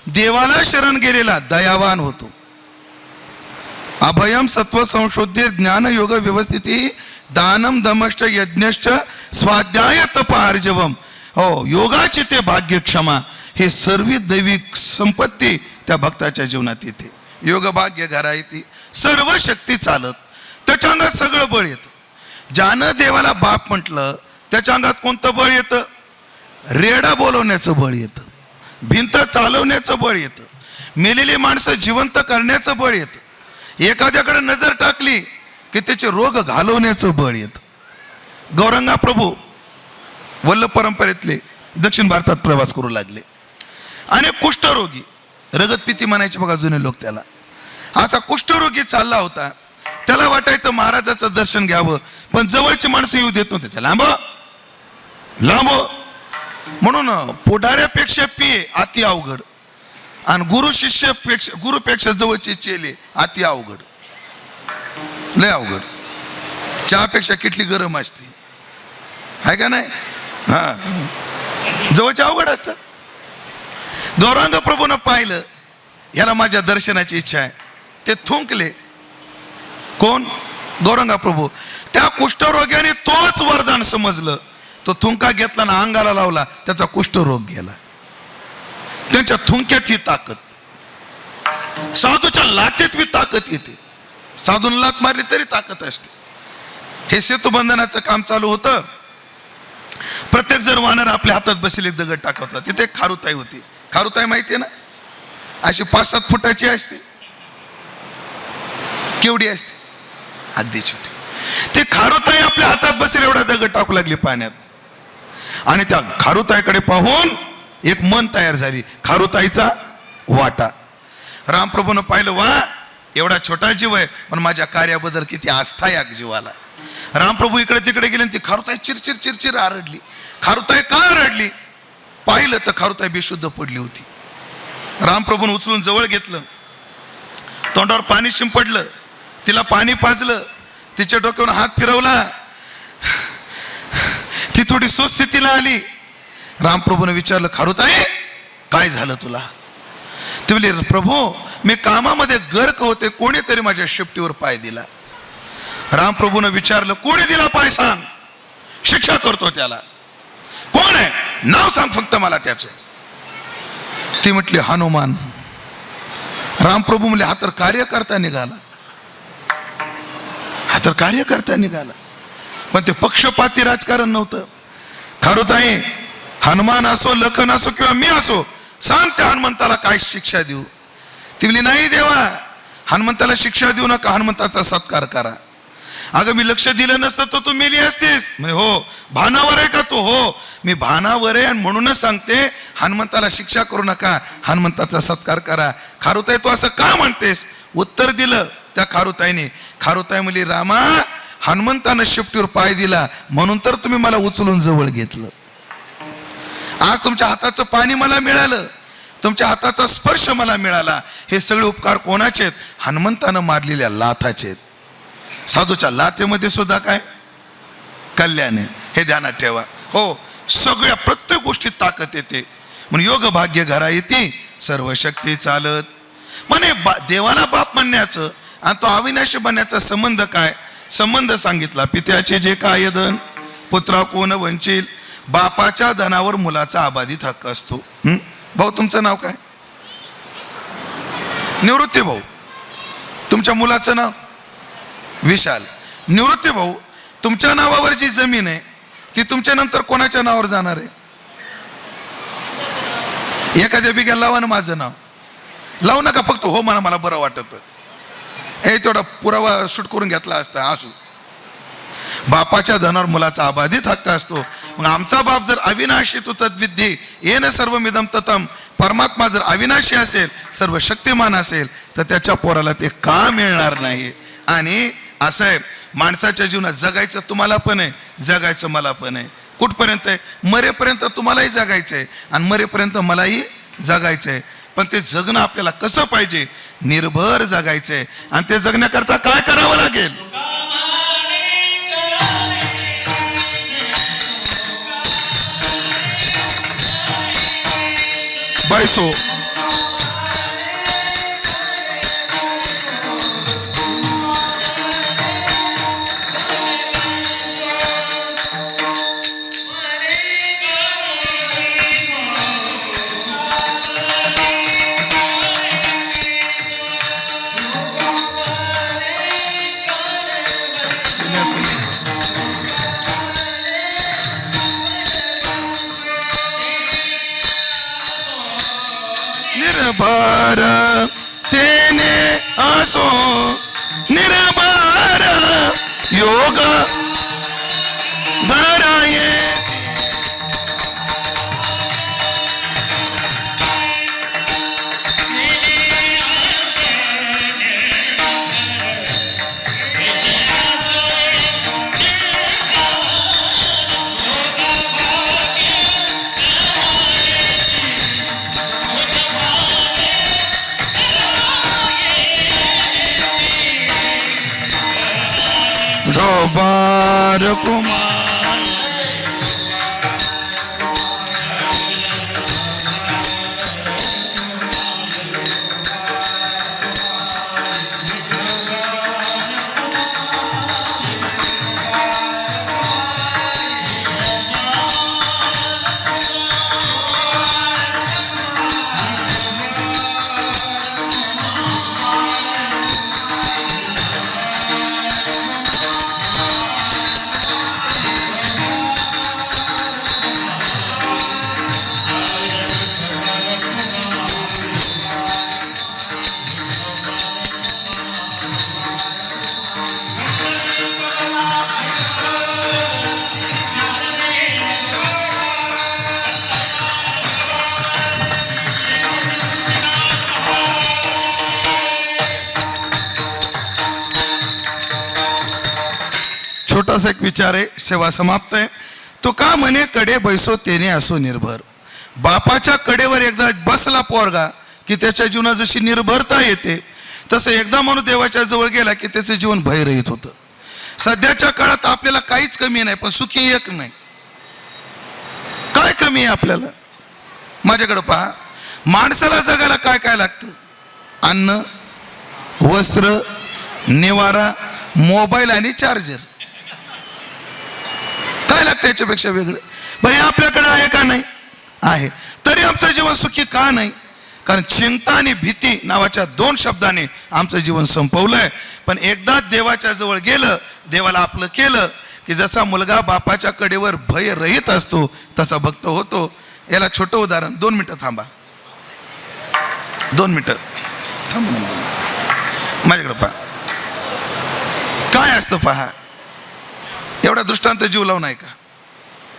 देवाला शरण गेलेला दयावान होतो. अभयम सत्व संशोध्य ज्ञान योग व्यवस्थिती दानम दमश्च यज्ञश्च स्वाध्याय तप आर्जवम. हो, योगाची ते भाग्य क्षमा हे सर्व दैविक संपत्ती त्या भक्ताच्या जीवनात येते. योग भाग्य घरा येते. सर्व शक्ती चालत, त्याच्या अंगात सगळं बळ येतं. ज्यानं देवाला बाप म्हटलं त्याच्या अंगात कोणतं बळ येतं? रेडा बोलवण्याचं बळ येतं, भिंत चालवण्याचं बळ येतं, मेलेली माणसं जिवंत करण्याचं बळ येतं, एखाद्याकडे नजर टाकली की त्याचे रोग घालवण्याचं बळ येतं. गौरंगा प्रभू वल्लभ परंपरेतले दक्षिण भारतात प्रवास करू लागले आणि कुष्ठरोगी, रगतपिती म्हणायचे बघा जुने लोक त्याला. असा कुष्ठरोगी चालला होता. त्याला वाटायचं महाराजाचं दर्शन घ्यावं, पण जवळची माणसं येऊ देत नव्हते. त्याला लांब म्हणून पुढाऱ्यापेक्षा पिये अति अवघड आणि गुरुपेक्षा जवळचे चेले अति अवघड, लय अवघड. चहापेक्षा किटली गरम असते, आहे का नाही? हा, जवळचे अवघड असतात. गौरांग प्रभूनं पाहिलं याला माझ्या दर्शनाची इच्छा आहे. ते थुंकले. कोण? गौरंगा प्रभू. त्या कुष्ठरोग्याने तोच वरदान समजलं. तो थुंका घेतला ना अंगाला लावला, त्याचा कुष्ठरोग गेला. त्यांच्या थुंक्यात ही ताकद, साधूच्या लाटेत बी ताकद येते. साधून लात मारली तरी ताकद असते. हे सेतुबंधनाचं काम चालू होतं. प्रत्येक जण वानर आपल्या हातात बसलेले दगड टाकवतात. तिथे एक खारुताई होती. खारुताई माहिती आहे ना? अशी 5-7 फुटाची असते. केवढी असते? अगदी छोटी. ते खारुताई आपल्या हातात बसेल एवढा दगड टाकू लागली पाण्यात. आणि त्या खारुताईकडे पाहून एक मन तयार झाली, खारुताईचा वाटा. रामप्रभूनं पाहिलं, वा एवढा छोटा जीव आहे पण माझ्या कार्याबद्दल किती आस्था आहे या जीवाला. रामप्रभू इकडे तिकडे गेले, ती खारुताई चिरचिर चिरचिर आरडली. खारुताई का रडली? पाहिलं तर खारुताई बेशुद्ध पडली होती. रामप्रभून उचलून जवळ घेतलं, तोंडावर पाणी शिंपडलं, तिला पाणी पाजलं, तिच्या डोक्यावर हात फिरवला. ती थोडी सुस्थितीला आली. रामप्रभूने विचारलं, खारुताई काय झालं तुला? ती बोलली, प्रभू मी कामामध्ये गर्क होते, कोणीतरी माझ्या शेपटीवर पाय दिला. रामप्रभूने विचारलं, कोणी दिला पाय? सांग, शिक्षा करतो त्याला. कोण आहे? नाव सांग फक्त मला त्याचं. ती म्हटली, हनुमान. रामप्रभू म्हणले, हा तर कार्यकर्ता निघाला, हा तर कार्यकर्ता निघाला. पण ते पक्षपाती राजकारण नव्हतं. खारुताई, हनुमान असो, लखन असो किंवा मी असो, सांग त्या हनुमंताला काय शिक्षा देऊ? ती म्हणली, नाही देवा, हनुमंताला शिक्षा देऊ नका, हनुमंताचा सत्कार करा. अगं मी लक्ष दिलं नसतं तर तू मेली असतीस. म्हणजे हो, भानावर आहे का तू? हो, मी भानावर आहे आणि म्हणूनच सांगते, हनुमंताला शिक्षा करू नका, हनुमंताचा सत्कार करा. खारुताई तू असं का म्हणतेस? उत्तर दिलं त्या खारुताईने. खारुताई म्हणली, रामा, हनुमंतानं शेपटीवर पाय दिला म्हणून तर तुम्ही मला उचलून जवळ घेतलं. आज तुमच्या हाताचं पाणी मला मिळालं, तुमच्या हाताचा स्पर्श मला मिळाला. हे सगळे उपकार कोणाचे आहेत? हनुमंतानं मारलेल्या लाथाचे आहेत. साधूच्या लाथेमध्ये सुद्धा काय कल्याण आहे, हे ध्यानात ठेवा. हो, सगळ्या प्रत्येक गोष्टीत ताकद येते. म्हणून योग भाग्य घरा येते, सर्व शक्ती चालत. म्हणे देवाला बाप म्हणण्याचं आणि तो अविनाशी बनण्याचा संबंध काय? संबंध सांगितला. पित्याचे जे काय धन पुत्रा कोण वंचिल, बापाच्या धनावर मुलाचा अबाधित हक्क असतो. भाऊ तुमचं नाव काय? निवृत्ती भाऊ. तुमच्या मुलाचं नाव? विशाल. निवृत्ती भाऊ, तुमच्या नावावर जी जमीन आहे ती तुमच्या नंतर कोणाच्या नावावर जाणार आहे? एखाद्या बिग्याला लावा ना माझं नाव. लावू नका, फक्त हो म्हणा, मला बरं वाटत. तेवढा पुरावा शूट करून घेतला असता. असू, बापाच्या धनावर मुलाचा अबाधित हक्क असतो. मग आमचा बाप जर अविनाशी तू तद्विद्धी येन सर्वमिदं ततम, परमात्मा जर अविनाशी असेल, सर्व शक्तिमान असेल, तर त्याच्या पोराला ते का मिळणार नाही? आणि असं आहे, माणसाच्या जीवनात जगायचं तुम्हाला पण आहे, जगायचं मला पण आहे. कुठपर्यंत आहे? मरेपर्यंत तुम्हालाही जगायचं आहे आणि मरेपर्यंत मलाही जगायचं आहे. पण ते जगणं आपल्याला कसं पाहिजे, निर्भर जगायचंय. आणि ते जगण्याकरता काय करावं लागेल? बायसो निर्भर तेने असो, निर्भर योग धराये. बार कुमार छोटासा एक विचार आहे, सेवा समाप्त आहे. तो का म्हणे कडे बैसो तेने असो निर्भर. बापाच्या कडेवर एकदा बसला पोरगा की त्याच्या जीवनात जशी निर्भरता येते, तसं एकदा माणूस देवाच्या जवळ गेला की त्याचं जीवन भयरहित होतं. सध्याच्या काळात आपल्याला काहीच कमी नाही, पण सुखी एक नाही. काय कमी आहे आपल्याला? माझ्याकडे पहा, माणसाला जगायला काय काय लागतं? अन्न, वस्त्र, निवारा, मोबाईल आणि चार्जर. काय लागतं याच्यापेक्षा वेगळं? बरं, हे आपल्याकडे आहे का? नाही आहे. तरी आमचं जीवन सुखी का नाही? कारण चिंता आणि भीती नावाच्या 2 शब्दाने आमचं जीवन संपवलंय. पण एकदा देवाच्या जवळ गेलं, देवाला आपलं केलं की जसा मुलगा बापाच्या कडेवर भय रहित असतो तसा भक्त होतो. याला छोटं उदाहरण, 2 मिनिटं थांबा, 2 मिनिटं थांबा. माझ्याकडे पहा, काय असतं पहा. एवढा दृष्टांत जीव लावून आहे का?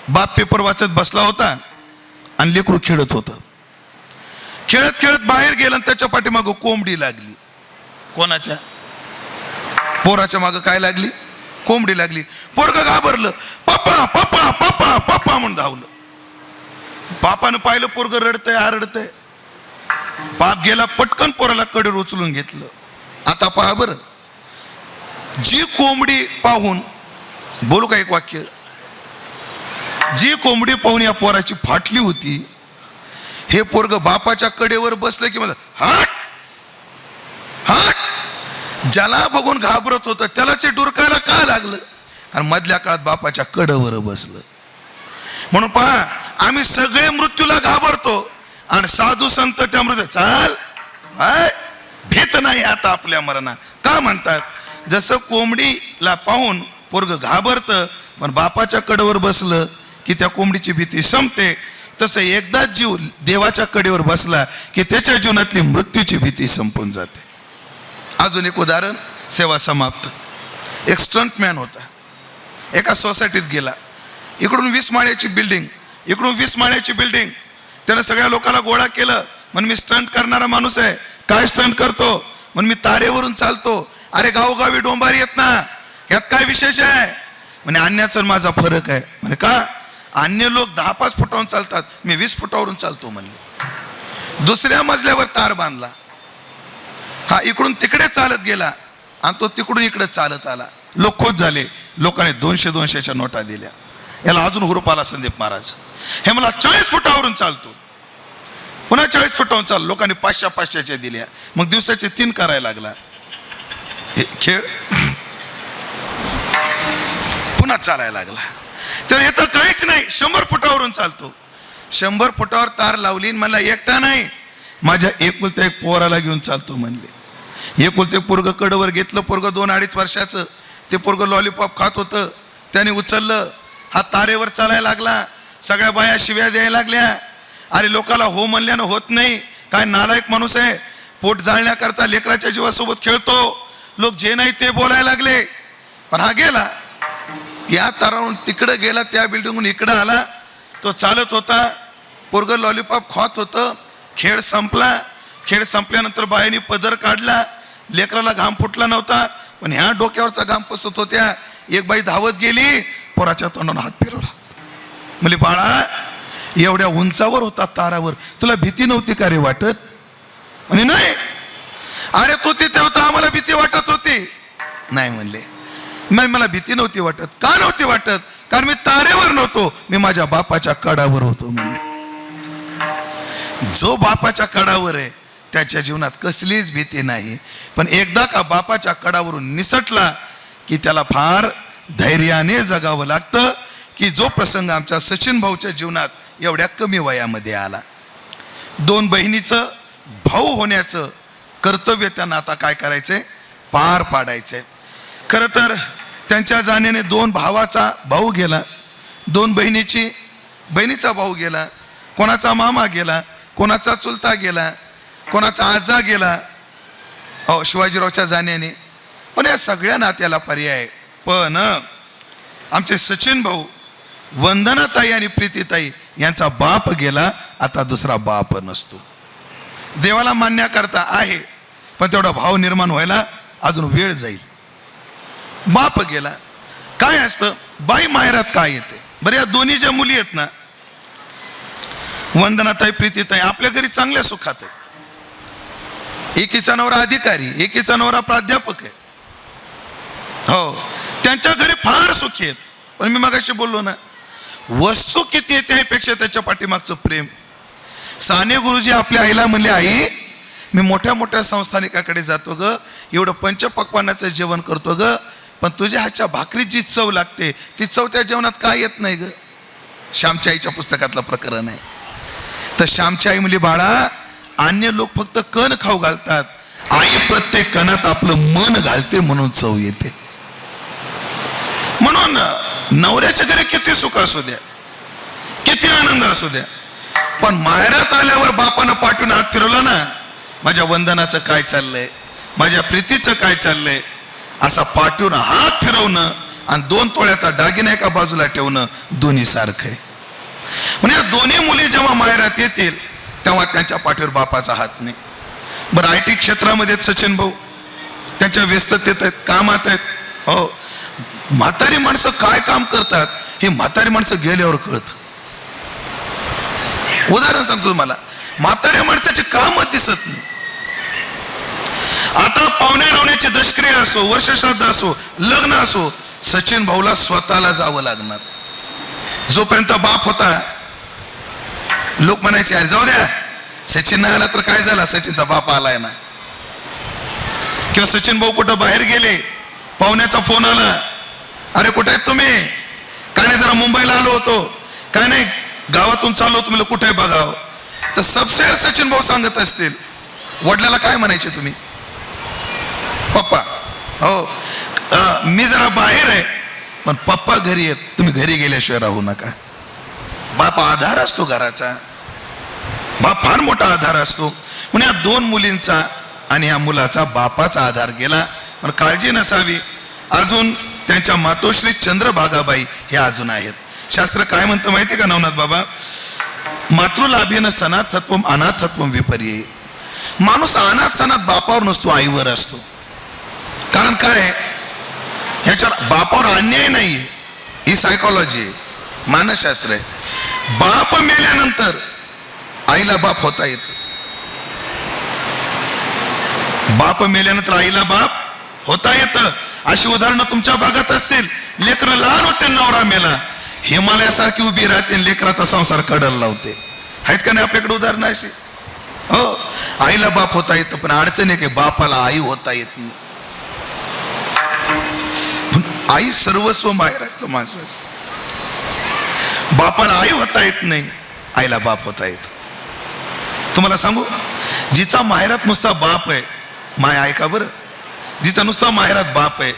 बाप पेपर वाचत बसला होता आणि लेकरू खेळत होतं. खेळत खेळत बाहेर गेला आणि त्याच्या पाठीमागं कोंबडी लागली. कोणाच्या? पोराच्या मागं काय लागली? कोंबडी लागली. पोरगं घाबरलं, पप्पा पप्पा पप्पा पप्पा म्हणून धावलं. बापानं पाहिलं पोरगं रडतंय, आरडतंय. बाप गेला, पटकन पोराला कडेवर उचलून घेतलं. आता पहा बरं, जी कोंबडी पाहून, बोलू का एक वाक्य, जी कोंबडी पाहून या पोराची फाटली होती, हे पोरग बापाच्या कडेवर बसलं की मला हट हट, ज्याला बघून घाबरत होतं त्यालाच डुरकायला का लागलं? आणि मधल्या काळात बापाच्या कडेवर बसलं. म्हणून पहा, आम्ही सगळे मृत्यूला घाबरतो आणि साधू संत त्या मृत्यू चाल भीत नाही आता आपल्या मरणा. का म्हणतात? जसं कोंबडीला पाहून पोरग घाबरतं, पण बापाच्या कडेवर बसलं की त्या कोंबडीची भीती संपते. तसं एकदा जीव देवाच्या कडेवर बसला की त्याच्या जीवनातली मृत्यूची भीती संपून जाते. अजून एक उदाहरण, सेवा समाप्त. एक स्टंटमॅन होता, एका सोसायटीत गेला. इकडून 20 माळ्याची बिल्डिंग, इकडून 20 माळ्याची बिल्डिंग. त्यानं सगळ्या लोकांना गोळा केलं. म्हण मी स्टंट करणारा माणूस आहे. काय स्टंट करतो? म्हण मी तारेवरून चालतो. अरे गावोगावी डोंबार येत ना, यात काय विशेष आहे? म्हणे अन्याचा माझा फरक आहे. म्हणे का? अन्य लोक 10-5 फुटावरून चालतात, मी 20 फुटावरून चालतो म्हणले. दुसऱ्या मजल्यावर तार बांधला. हा इकडून तिकडे चालत गेला आणि तो तिकडून इकडे चालत आला. लोक खुश झाले. लोकांनी 200-200च्या नोटा दिल्या. याला अजून हुरूप आला संदीप महाराज. हे मला 40 फुटावरून चालतो. पुन्हा 40 फुटावरून चाल. लोकांनी 500-500च्या दिल्या. मग दिवसाचे 3 करायला लागला. हे खेळ पुन्हा चालायला लागला. तर येतं काहीच नाही. 100 फुटावरून चालतो. 100 फुटावर तार लावली. मला एकटा नाही, माझ्या एकुलत्या एक पोराला घेऊन चालतो म्हणले. एकुलते पोरग कडवर घेतलं. पोरग 2-2.5 वर्षाचं. ते पोरग लॉलीपॉप खात होतं. त्याने उचललं. हा तारेवर चालायला लागला. सगळ्या बाया शिव्या द्यायला लागल्या. अरे लोकाला हो म्हणल्यानं होत नाही, काय नालायक माणूस आहे, पोट जाळण्याकरता लेकराच्या जीवासोबत खेळतो. लोक जे नाही ते बोलायला लागले. पण हा गेला. या तारावरून तिकडं गेला. त्या बिल्डिंगहून इकडं आला. तो चालत होता. पोरग लॉलीपॉप खात होतं. खेळ संपला. खेळ संपल्यानंतर बायाने पदर काढला. लेकराला घाम फुटला नव्हता, पण ह्या डोक्यावरचा घाम पसत होत्या. एक बाई धावत गेली. पोराच्या तोंडाने हात फिरवला. म्हणजे बाळा, एवढ्या उंचावर होता तारावर, तुला भीती नव्हती का रे वाटत? आणि नाही, अरे तू तिथे होता, आम्हाला भीती वाटत होती. नाही म्हणले, मला भीती नव्हती वाटत. का नव्हती वाटत? कारण मी तारेवर नव्हतो, मी माझ्या बापाच्या कडावर होतो. म्हणले जो बापाच्या कडावर आहे त्याच्या जीवनात कसलीच भीती नाही. पण एकदा का बापाच्या कडावरून निसटला की त्याला फार धैर्याने जगावं लागतं. की जो प्रसंग आमच्या सचिन भाऊच्या जीवनात एवढ्या कमी वयामध्ये आला. 2 बहिणीचं भाऊ होण्याचं कर्तव्य त्यांना आता काय करायचंय? पार पाडायचंय. खरं तर त्यांच्या जाण्याने 2 भावाचा भाऊ गेला. 2 बहिणीचा भाऊ गेला. कोणाचा मामा गेला, कोणाचा चुलता गेला, कोणाचा आजा गेला शिवाजीरावच्या जाण्याने. पण या सगळ्या नात्याला पर्याय. पण आमचे सचिन भाऊ, वंदनाताई आणि प्रीतीताई यांचा बाप गेला. आता दुसरा बाप नसतो. देवाला मान्याकरता आहे, पण तेवढा भाव निर्माण व्हायला अजून वेळ जाईल. बाप गेला. काय असतं बाई माहेरात काय येते? बरं, या दोन्ही ज्या मुली आहेत ना, वंदनाताई प्रीतीताई, आपल्या घरी चांगल्या सुखात आहे. एकीचा नवरा अधिकारी, एकीचा नवरा प्राध्यापक आहे. हो, त्यांच्या घरी फार सुखी आहेत. पण मी मगाशी बोललो ना, वस्तू किती आहे त्यापेक्षा त्याच्या पाठीमागचं प्रेम. साने गुरुजी आपल्या आईला म्हणले, आई मी मोठ्या मोठ्या संस्थानिकाकडे जातो ग, एवढं पंचपक्वान्नाचं जेवण करतो ग, पण तुझ्या हातच्या भाकरीत जी चव लागते ती चव त्या जेवणात काय येत नाही ग. श्यामच्या आईच्या पुस्तकातलं प्रकरण आहे. तर श्यामच्या आई म्हणली, बाळा अन्य लोक फक्त कण खाऊ घालतात, आई प्रत्येक कणात आपलं मन घालते म्हणून चव येते. म्हणून नवऱ्याच्या घरी किती सुख असू द्या, किती आनंद असू द्या, पण माहेरात आल्यावर बापानं पाठवून हात फिरवला ना, माझ्या वंदनाचं काय चाललंय, माझ्या प्रीतीचं काय चाललंय, असा पाठवून हात फिरवणं आणि 2 तोळ्याचा दागिना एका बाजूला ठेवणं दोन्ही सारखं आहे. म्हणजे या दोन्ही मुली जेव्हा माहेरात येतील तेव्हा त्यांच्या पाठीवर बापाचा हात नाही. बरं, IT क्षेत्रामध्ये सचिन भाऊ त्यांच्या व्यस्ततेत आहेत, कामात आहेत. हो, म्हातारी माणसं काय काम करतात हे म्हातारी माणसं गेल्यावर कळत. उदाहरण सांगतो तुम्हाला, म्हाताऱ्या माणसाचे काम दिसत नाही. आता पाहुणे रावण्याची दशक्रिया असो, वर्षश्राद्ध असो, लग्न असो, सचिन भाऊला स्वतःला जावं लागणार. जोपर्यंत बाप होता लोक म्हणायचे, अरे जाऊ द्या, सचिन नाही आला तर काय झालं, सचिनचा बाप आलाय ना. किंवा सचिन भाऊ कुठं बाहेर गेले, पाहुण्याचा फोन आला, अरे कुठे आहेत तुम्ही? काय नाही, जरा मुंबईला आलो होतो. काय नाही, गावातून चाललो तुम्ही, कुठे बघावं. तर सबशेर सचिन भाऊ सांगत असतील, वडिलाला काय म्हणायचे तुम्ही? पप्पा. हो, मी जरा बाहेर आहे, पण पप्पा घरी आहेत, तुम्ही घरी गेल्याशिवाय राहू नका. बाप आधार असतो घराचा, बाप फार मोठा आधार असतो. म्हणून या 2 मुलींचा आणि या मुलाचा बापाचा आधार गेला. पण काळजी नसावी, अजून त्यांच्या मातोश्री चंद्रभागाबाई हे अजून आहेत. शास्त्र काय म्हणतं माहिती का नवनाथ बाबा? मातृलाभेन सनाथत्वम अनाथत्वम विपर्यय. माणूस अनाथ सनाथ बापावर नसतो, आईवर असतो. कारण काय, ह्याच्यावर बापावर अन्याय नाहीये, ही सायकोलॉजी आहे, मानसशास्त्र आहे. बाप मेल्यानंतर आईला बाप होता येतं. बाप मेल्यानंतर आईला बाप होता येतं. अशी उदाहरणं तुमच्या भागात असतील. लेकरं लहान होते, नवरा मेला, हिमालयासारखी उभी राहते, लेकराचा संसार कडायला लावते. आहेत का नाही आपल्याकडे उदाहरणं अशी? हो, आईला बाप होता येतं, पण अडचण आहे की बापाला आई होता येत नाही. आई सर्वस्व माहेर असतं माणसाचं. बापाला आई होता येत नाही, आईला बाप होता येत. तुम्हाला सांगू, जिचा माहेरात नुसता बाप आहे, माय ऐका बरं, जिचा नुसता माहेरात बाप आहे,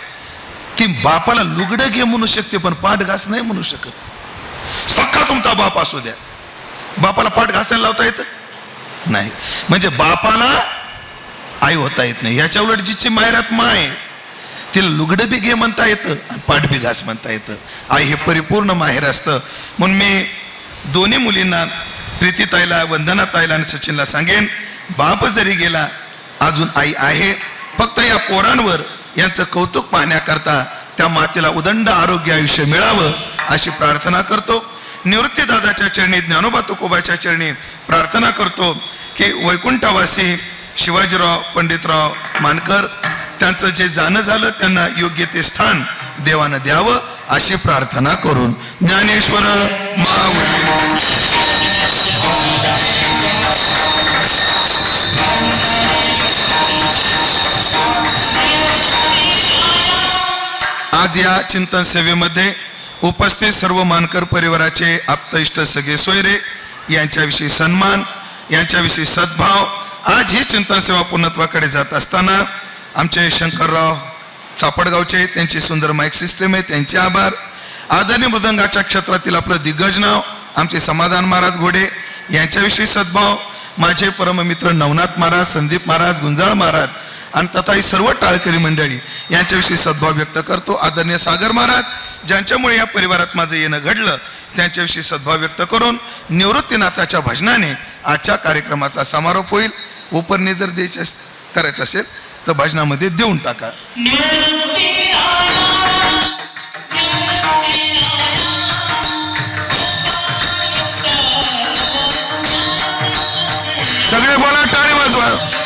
ती बापाला लुगडं घे म्हणू शकते, पण पाठ घास नाही म्हणू शकत. सख्खा तुमचा बाप असू द्या, बापाला पाठ घासायला लावता येतं नाही. म्हणजे बापाला आई होता येत नाही. याच्या उलट जिची माहेरात माय, तिला लुगडं बी घे म्हणता येतं, पाठ बी घास म्हणता येतं. आई हे परिपूर्ण माहेर असतं. म्हणून मी दोन्ही मुलींना, प्रीतीताईला, वंदनाताईला आणि सचिनला सांगेन, बाप जरी गेला अजून आई आहे. फक्त या पोरांवर यांचं कौतुक पाहण्याकरता त्या मातेला उदंड आरोग्य आयुष्य मिळावं अशी प्रार्थना करतो. निवृत्ती दादाच्या चरणी, ज्ञानोबा तुकोबाच्या चरणी प्रार्थना करतो की वैकुंठवासी शिवाजीराव पंडितराव मानकर, त्यांचं जे जाणं झालं त्यांना योग्य ते स्थान देवानं द्यावं अशी प्रार्थना करून ज्ञानेश्वर माऊली. आज या चिंतन सेवेमध्ये उपस्थित सर्व मानकर परिवाराचे आप्त इष्ट सगळे सोयरे यांच्याविषयी सन्मान, यांच्याविषयी सद्भाव. आज ही चिंतन सेवा पूर्णत्वाकडे जात असताना आमचे शंकरराव चापडगावचे, त्यांची सुंदर माईक सिस्टम आहे, त्यांचे आभार. आदरणीय मृदंगाच्या क्षेत्रातील आपलं दिग्गज नाव आमचे समाधान महाराज घोडे, यांच्याविषयी सद्भाव. माझे परममित्र नवनाथ महाराज, संदीप महाराज, गुंजाळ महाराज आणि तथा ही सर्व टाळकरी मंडळी यांच्याविषयी सद्भाव व्यक्त करतो. आदरणीय सागर महाराज, ज्यांच्यामुळे या परिवारात माझं येणं घडलं, त्यांच्याविषयी सद्भाव व्यक्त करून निवृत्तीनाथाच्या भजनाने आजच्या कार्यक्रमाचा समारोप होईल. उपरणे जर द्यायचे करायचं असेल तर भजनामध्ये देऊन टाका. सगळे बोला, टाळी वाजवा.